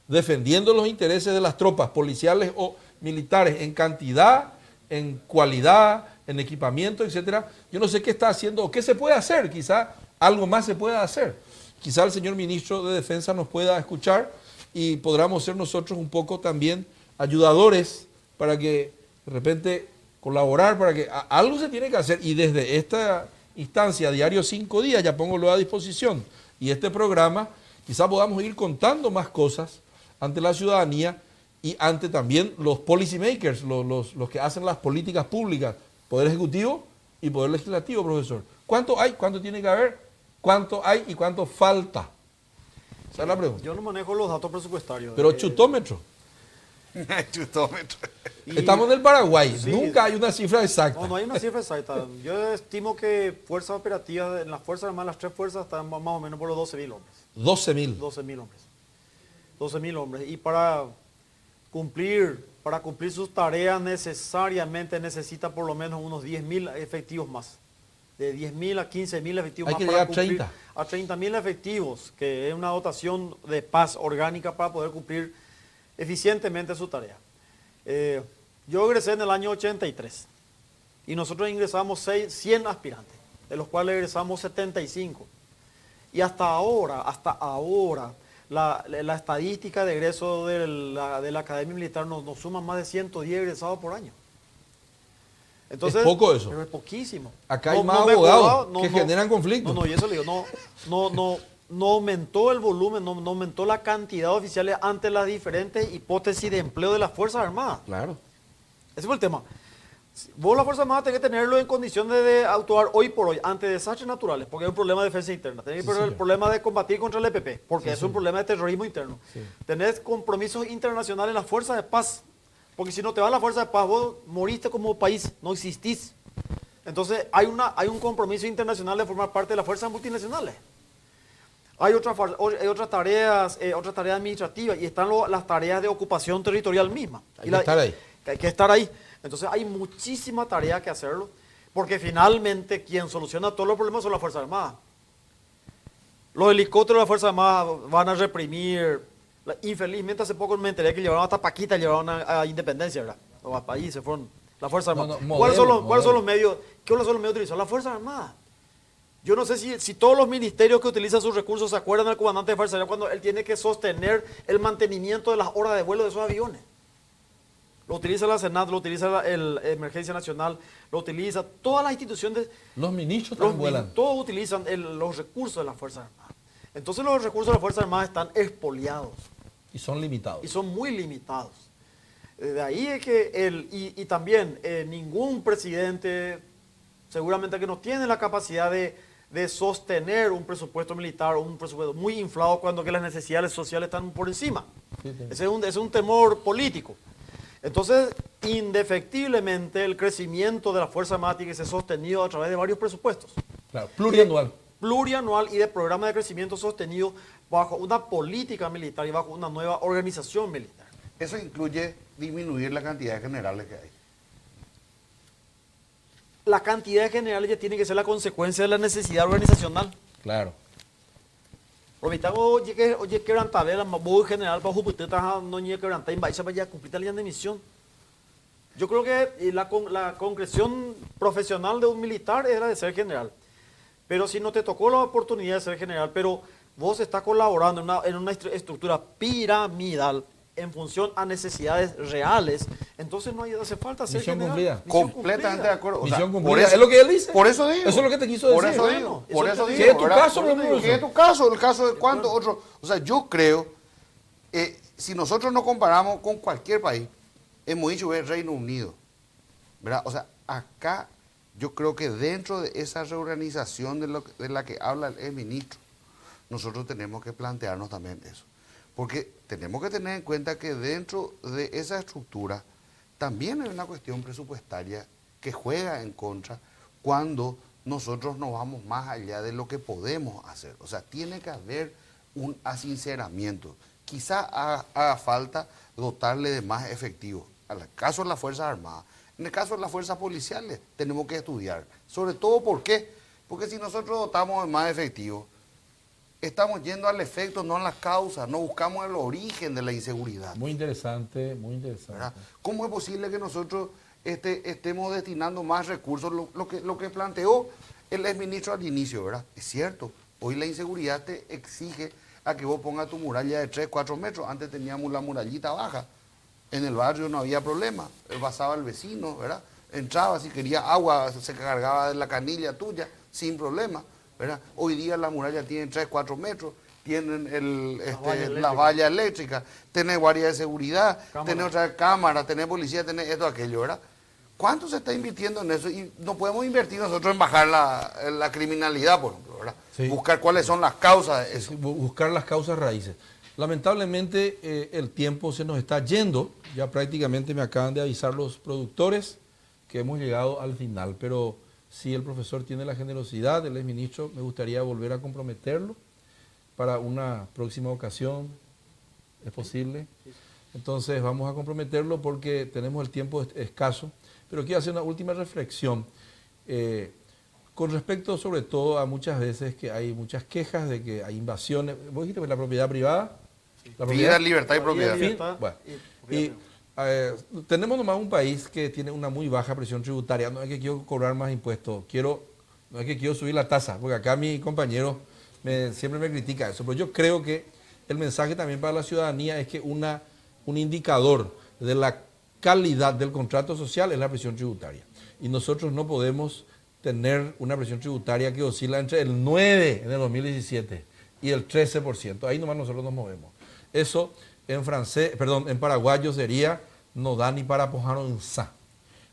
defendiendo los intereses de las tropas policiales o militares en cantidad, en cualidad, en equipamiento, etcétera. Yo no sé qué está haciendo o qué se puede hacer, quizá algo más se pueda hacer. Quizá el señor ministro de Defensa nos pueda escuchar y podamos ser nosotros un poco también ayudadores para que de repente colaborar, para que algo se tiene que hacer. Y desde esta instancia, Diario 5 Días, ya pongo a disposición, y este programa, quizá podamos ir contando más cosas ante la ciudadanía y ante también los policy makers, los que hacen las políticas públicas, Poder Ejecutivo y Poder Legislativo, profesor. ¿Cuánto hay? ¿Cuánto tiene que haber? ¿Cuánto hay y cuánto falta? Esa es la pregunta. Yo no manejo los datos presupuestarios. Pero chutómetro. Chutómetro. Estamos en el Paraguay, Sí. Nunca hay una cifra exacta. No hay una cifra exacta. Yo estimo que fuerzas operativas, en las Fuerzas Armadas, las 3 fuerzas están más o menos por los 12.000 hombres. 12.000. 12.000 hombres. 12.000 hombres. Y para cumplir sus tareas necesariamente necesita por lo menos unos 10.000 efectivos más. De 10.000 a 15.000 efectivos Hay más que para llegar a cumplir 30. a 30.000 efectivos, que es una dotación de paz orgánica para poder cumplir eficientemente su tarea. Yo egresé en el año 83 y nosotros ingresamos 100 aspirantes, de los cuales egresamos 75. Y hasta ahora, la estadística de egreso de la Academia Militar nos suma más de 110 egresados por año. Entonces, es poco eso. Pero es poquísimo. Acá hay más abogados que generan conflictos. No, y eso le digo, no aumentó el volumen, no aumentó la cantidad de oficiales ante las diferentes hipótesis de empleo de las Fuerzas Armadas. Claro. Ese fue el tema. Vos, las Fuerzas Armadas, tenés que tenerlo en condiciones de actuar hoy por hoy ante desastres naturales, porque es un problema de defensa interna. Tenés que tener el problema de combatir contra el EPP, porque es un problema de terrorismo interno. Sí. Tenés compromisos internacionales en las fuerzas de paz, porque si no te vas a la fuerza de paz, vos moriste como país, no existís. Entonces hay un compromiso internacional de formar parte de las fuerzas multinacionales. Hay otras tareas administrativas y están las tareas de ocupación territorial misma. Hay que estar ahí. Hay que estar ahí. Entonces hay muchísima tarea que hacerlo, porque finalmente quien soluciona todos los problemas son las Fuerzas Armadas. Los helicópteros de las Fuerzas Armadas van a reprimir. Infelizmente hace poco me enteré que llevaron hasta Paquita, llevaron a Independencia, ¿verdad? O a país, se fueron las Fuerzas Armadas. ¿Cuáles son los medios? ¿Qué son los medios utilizados? Las Fuerzas Armadas. Yo no sé si todos los ministerios que utilizan sus recursos se acuerdan del comandante de Fuerza Aérea cuando él tiene que sostener el mantenimiento de las horas de vuelo de esos aviones. Lo utiliza la Senat, lo utiliza la Emergencia Nacional, lo utiliza todas las instituciones. Los ministros también vuelan. Todos utilizan los recursos de las Fuerzas Armadas. Entonces los recursos de las Fuerzas Armadas están expoliados. Y son limitados. Y son muy limitados. De ahí es que y también ningún presidente, seguramente que no tiene la capacidad de de sostener un presupuesto militar, un presupuesto muy inflado cuando que las necesidades sociales están por encima. Sí, sí. Ese es un temor político. Entonces, indefectiblemente, el crecimiento de la Fuerza Armada tiene que ser sostenido a través de varios presupuestos. Claro, plurianual. Plurianual y de programa de crecimiento sostenido bajo una política militar y bajo una nueva organización militar. Eso incluye disminuir la cantidad de generales que hay. La cantidad de generales ya tiene que ser la consecuencia de la necesidad organizacional. Claro. Oye, quebrantabela, voy general para Jupiter, no ni quebrantar, y vaya para cumplir la línea de misión. Yo creo que la concreción profesional de un militar era de ser general. Pero si no te tocó la oportunidad de ser general, pero vos estás colaborando en una estructura piramidal en función a necesidades reales, entonces no hace falta ser misión general. Cumplida. Completamente de acuerdo. Misión cumplida. ¿Es lo que él dice? Por eso digo. Eso es lo que te quiso decir. Por eso digo. Por eso digo. ¿Qué es tu caso, ¿Qué es tu caso? El caso de cuántos otros. O sea, yo creo, si nosotros nos comparamos con cualquier país, hemos dicho el Reino Unido, ¿verdad? O sea, acá yo creo que dentro de esa reorganización de la que habla el ministro, nosotros tenemos que plantearnos también eso. Porque tenemos que tener en cuenta que dentro de esa estructura también hay una cuestión presupuestaria que juega en contra cuando nosotros nos vamos más allá de lo que podemos hacer. O sea, tiene que haber un asinceramiento. Quizá haga falta dotarle de más efectivos. En el caso de las Fuerzas Armadas, en el caso de las fuerzas policiales, tenemos que estudiar. Sobre todo, ¿por qué? Porque si nosotros dotamos de más efectivos, estamos yendo al efecto, no a las causas, no buscamos el origen de la inseguridad. Muy interesante, muy interesante. ¿Verdad? ¿Cómo es posible que nosotros estemos destinando más recursos? Lo que planteó el exministro al inicio, ¿verdad? Es cierto, hoy la inseguridad te exige a que vos pongas tu muralla de 3, 4 metros. Antes teníamos la murallita baja. En el barrio no había problema. Pasaba el vecino, ¿verdad? Entraba, si quería agua, se cargaba de la canilla tuya, sin problema, ¿verdad? Hoy día la muralla tiene 3, 4 metros, tienen la valla eléctrica, tenés guardia de seguridad, tenés otra cámara, tenés policía, tenés esto, aquello, ¿verdad? ¿Cuánto se está invirtiendo en eso? Y no podemos invertir nosotros en bajar la criminalidad, por ejemplo, ¿verdad? Sí. Buscar cuáles son las causas de eso. Buscar las causas raíces. Lamentablemente el tiempo se nos está yendo, ya prácticamente me acaban de avisar los productores que hemos llegado al final, pero si el profesor tiene la generosidad, el exministro, me gustaría volver a comprometerlo para una próxima ocasión, ¿es posible? Entonces vamos a comprometerlo porque tenemos el tiempo escaso, pero quiero hacer una última reflexión con respecto sobre todo a muchas veces que hay muchas quejas de que hay invasiones. ¿Vos dijiste que la propiedad privada? La vida, libertad y propiedad. Bueno, tenemos nomás un país que tiene una muy baja presión tributaria. No es que quiero cobrar más impuestos, no es que quiero subir la tasa, porque acá mi compañero siempre me critica eso. Pero yo creo que el mensaje también para la ciudadanía es que un indicador de la calidad del contrato social es la presión tributaria. Y nosotros no podemos tener una presión tributaria que oscila entre el 9 en el 2017 y el 13%. Ahí nomás nosotros nos movemos. Eso en paraguayo sería no da ni para pojar un sa.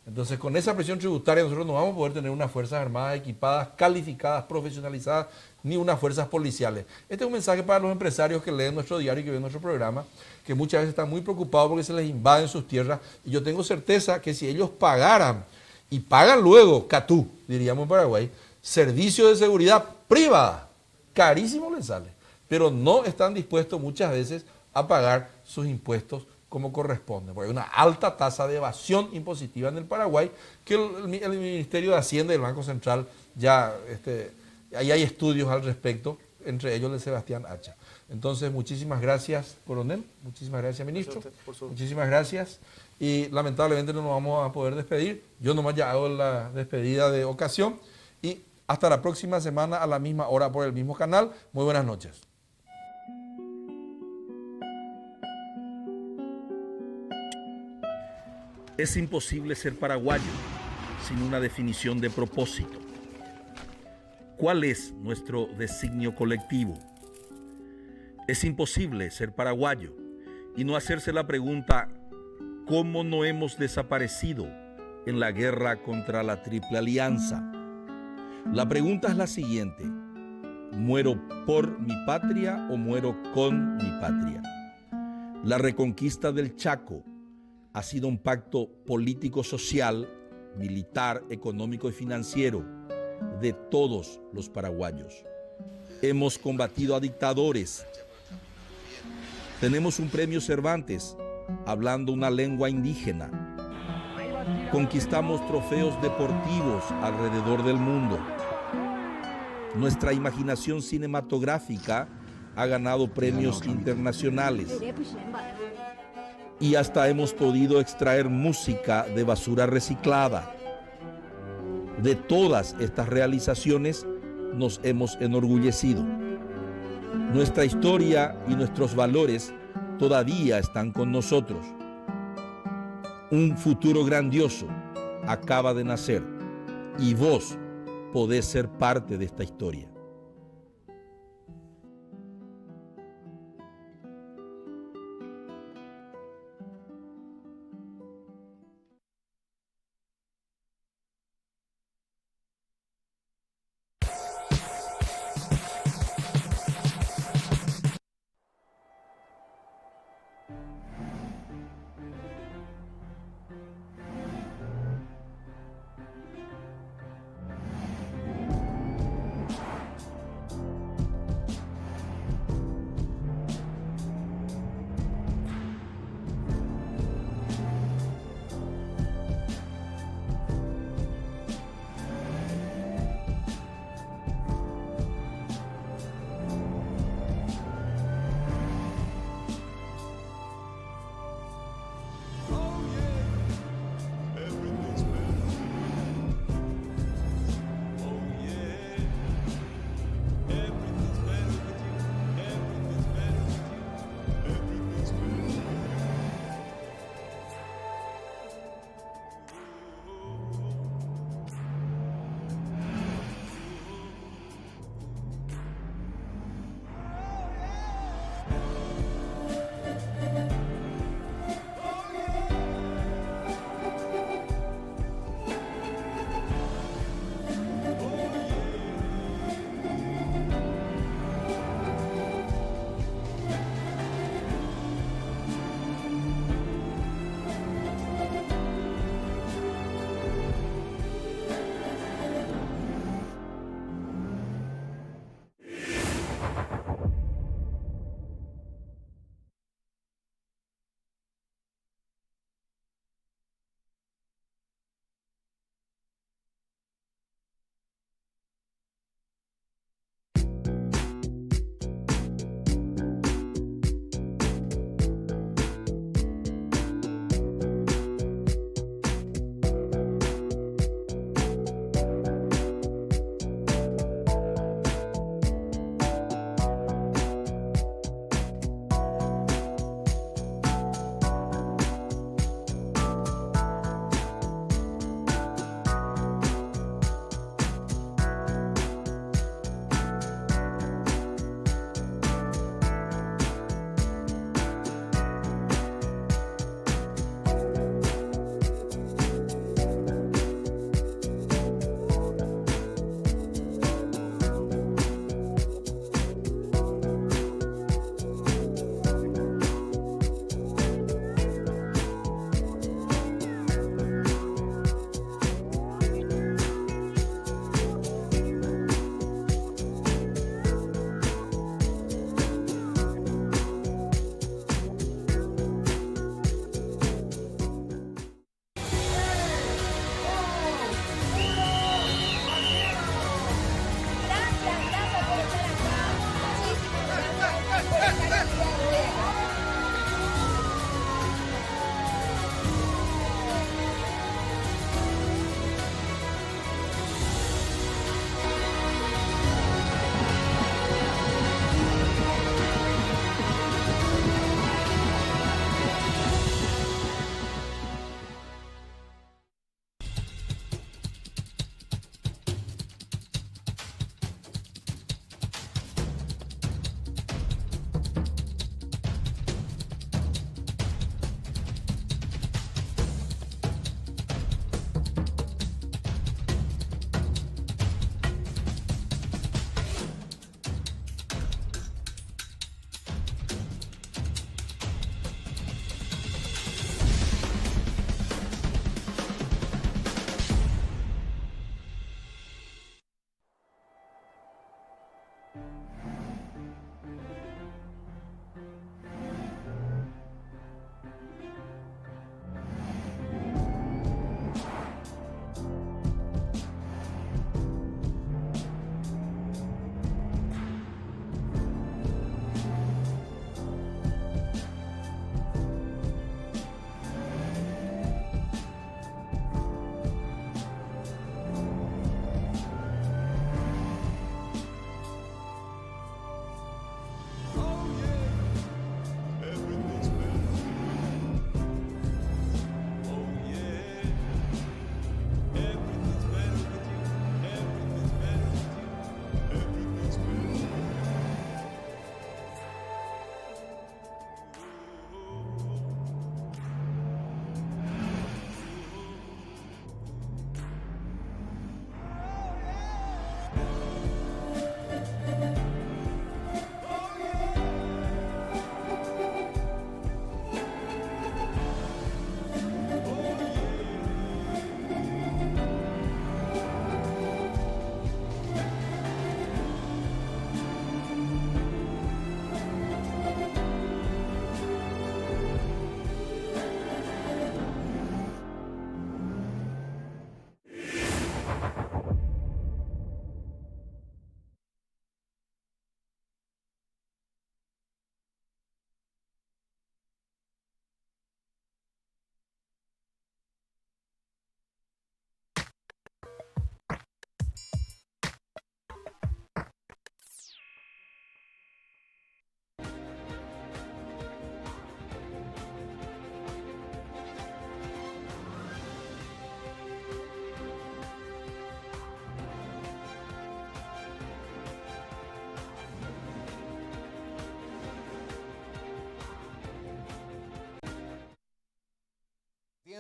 Entonces, con esa presión tributaria nosotros no vamos a poder tener unas fuerzas armadas equipadas, calificadas, profesionalizadas, ni unas fuerzas policiales. Este es un mensaje para los empresarios que leen nuestro diario y que ven nuestro programa, que muchas veces están muy preocupados porque se les invaden sus tierras. Y yo tengo certeza que si ellos pagaran, y pagan luego, catú, diríamos en Paraguay, servicio de seguridad privada, carísimo les sale, pero no están dispuestos muchas veces a pagar sus impuestos como corresponde, porque hay una alta tasa de evasión impositiva en el Paraguay que el Ministerio de Hacienda y el Banco Central ya, ahí hay estudios al respecto, entre ellos el de Sebastián Hacha. Entonces, muchísimas gracias, coronel, muchísimas gracias, ministro, muchísimas gracias. Y lamentablemente no nos vamos a poder despedir. Yo nomás ya hago la despedida de ocasión y hasta la próxima semana a la misma hora por el mismo canal. Muy buenas noches. Es imposible ser paraguayo sin una definición de propósito. ¿Cuál es nuestro designio colectivo? Es imposible ser paraguayo y no hacerse la pregunta: ¿cómo no hemos desaparecido en la guerra contra la Triple Alianza? La pregunta es la siguiente: ¿muero por mi patria o muero con mi patria? La reconquista del Chaco ha sido un pacto político-social, militar, económico y financiero de todos los paraguayos. Hemos combatido a dictadores. Tenemos un premio Cervantes hablando una lengua indígena. Conquistamos trofeos deportivos alrededor del mundo. Nuestra imaginación cinematográfica ha ganado premios internacionales. Y hasta hemos podido extraer música de basura reciclada. De todas estas realizaciones nos hemos enorgullecido. Nuestra historia y nuestros valores todavía están con nosotros. Un futuro grandioso acaba de nacer y vos podés ser parte de esta historia.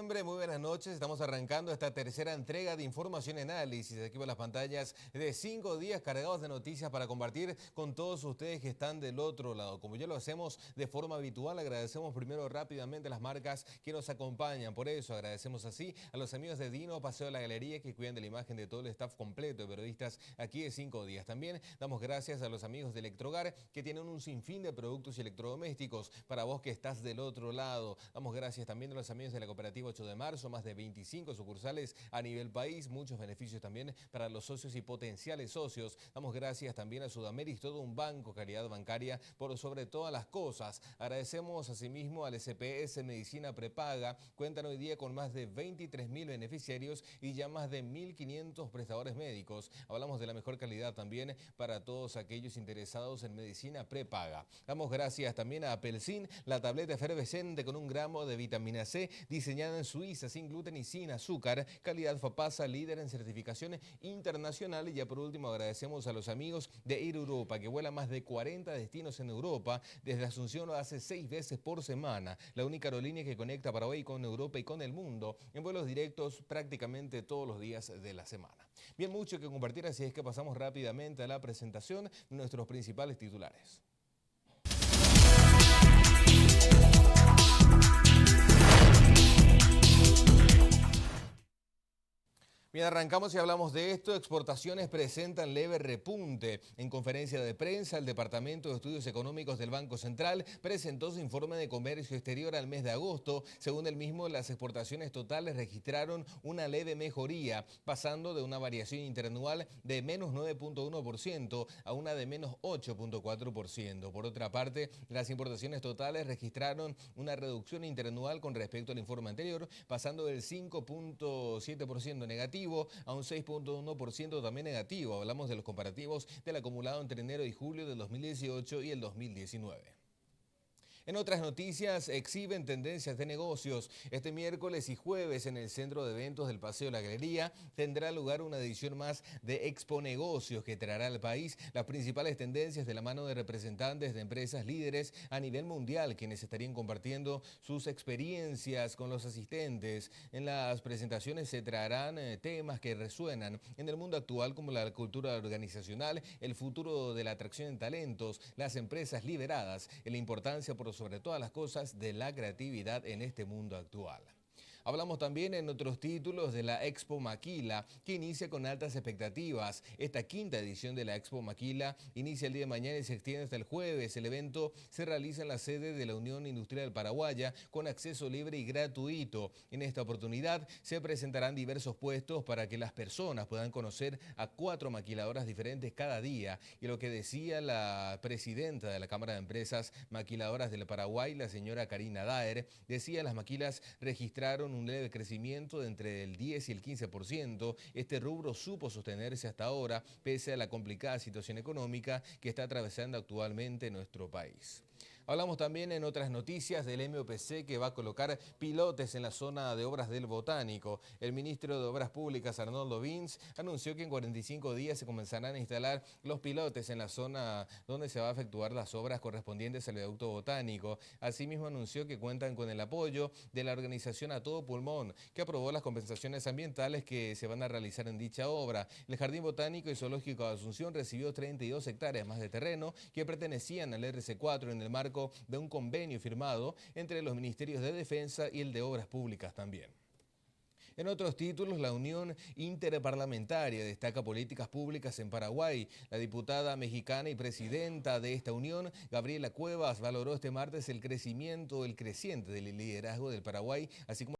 diciembre, muy buenas noches. Estamos arrancando esta tercera entrega de Información y Análisis. Aquí en las pantallas de 5 días cargados de noticias para compartir con todos ustedes que están del otro lado. Como ya lo hacemos de forma habitual, agradecemos primero rápidamente a las marcas que nos acompañan. Por eso agradecemos así a los amigos de Dino, Paseo de la Galería, que cuidan de la imagen de todo el staff completo de periodistas aquí de 5 días. También damos gracias a los amigos de Electrogar, que tienen un sinfín de productos electrodomésticos para vos que estás del otro lado. Damos gracias también a los amigos de la Cooperativa 8 de Marzo, más de 25 sucursales a nivel país, muchos beneficios también para los socios y potenciales socios. Damos gracias también a Sudamérica, todo un banco, calidad bancaria por sobre todas las cosas. Agradecemos asimismo al SPS Medicina Prepaga, cuentan hoy día con más de 23.000 beneficiarios y ya más de 1.500 prestadores médicos. Hablamos de la mejor calidad también para todos aquellos interesados en medicina prepaga. Damos gracias también a Apelsin, la tableta efervescente con 1 gramo de vitamina C, diseñada en Suiza, sin gluten y sin azúcar, calidad FAPASA, líder en certificación internacional. Y ya por último agradecemos a los amigos de Ir Europa, que vuela más de 40 destinos en Europa, desde Asunción lo hace 6 veces por semana, la única aerolínea que conecta Paraguay con Europa y con el mundo, en vuelos directos prácticamente todos los días de la semana. Bien, mucho que compartir, así es que pasamos rápidamente a la presentación de nuestros principales titulares. Bien, arrancamos y hablamos de esto. Exportaciones presentan leve repunte. En conferencia de prensa, el Departamento de Estudios Económicos del Banco Central presentó su informe de comercio exterior al mes de agosto. Según el mismo, las exportaciones totales registraron una leve mejoría, pasando de una variación interanual de menos 9.1% a una de menos 8.4%. Por otra parte, las importaciones totales registraron una reducción interanual con respecto al informe anterior, pasando del 5.7% negativo a un 6.1% también negativo. Hablamos de los comparativos del acumulado entre enero y julio del 2018 y el 2019. En otras noticias, exhiben tendencias de negocios. Este miércoles y jueves en el Centro de Eventos del Paseo de la Galería tendrá lugar una edición más de Expo Negocios que traerá al país las principales tendencias de la mano de representantes de empresas líderes a nivel mundial, quienes estarían compartiendo sus experiencias con los asistentes. En las presentaciones se traerán temas que resuenan en el mundo actual, como la cultura organizacional, el futuro de la atracción de talentos, las empresas liberadas, la importancia por sobre todas las cosas de la creatividad en este mundo actual. Hablamos también en otros títulos de la Expo Maquila, que inicia con altas expectativas. Esta quinta edición de la Expo Maquila inicia el día de mañana y se extiende hasta el jueves. El evento se realiza en la sede de la Unión Industrial Paraguaya con acceso libre y gratuito. En esta oportunidad se presentarán diversos puestos para que las personas puedan conocer a 4 maquiladoras diferentes cada día. Y lo que decía la presidenta de la Cámara de Empresas Maquiladoras del Paraguay, la señora Karina Daer, decía las maquilas registraron un leve crecimiento de entre el 10 y el 15%. Este rubro supo sostenerse hasta ahora, pese a la complicada situación económica que está atravesando actualmente nuestro país. Hablamos también en otras noticias del MOPC, que va a colocar pilotes en la zona de obras del Botánico. El ministro de Obras Públicas, Arnoldo Vins, anunció que en 45 días se comenzarán a instalar los pilotes en la zona donde se va a efectuar las obras correspondientes al viaducto botánico. Asimismo, anunció que cuentan con el apoyo de la organización A Todo Pulmón, que aprobó las compensaciones ambientales que se van a realizar en dicha obra. El Jardín Botánico y Zoológico de Asunción recibió 32 hectáreas más de terreno que pertenecían al RC4 en el marco de un convenio firmado entre los Ministerios de Defensa y el de Obras Públicas también. En otros títulos, la Unión Interparlamentaria destaca políticas públicas en Paraguay. La diputada mexicana y presidenta de esta unión, Gabriela Cuevas, valoró este martes el creciente del liderazgo del Paraguay, así como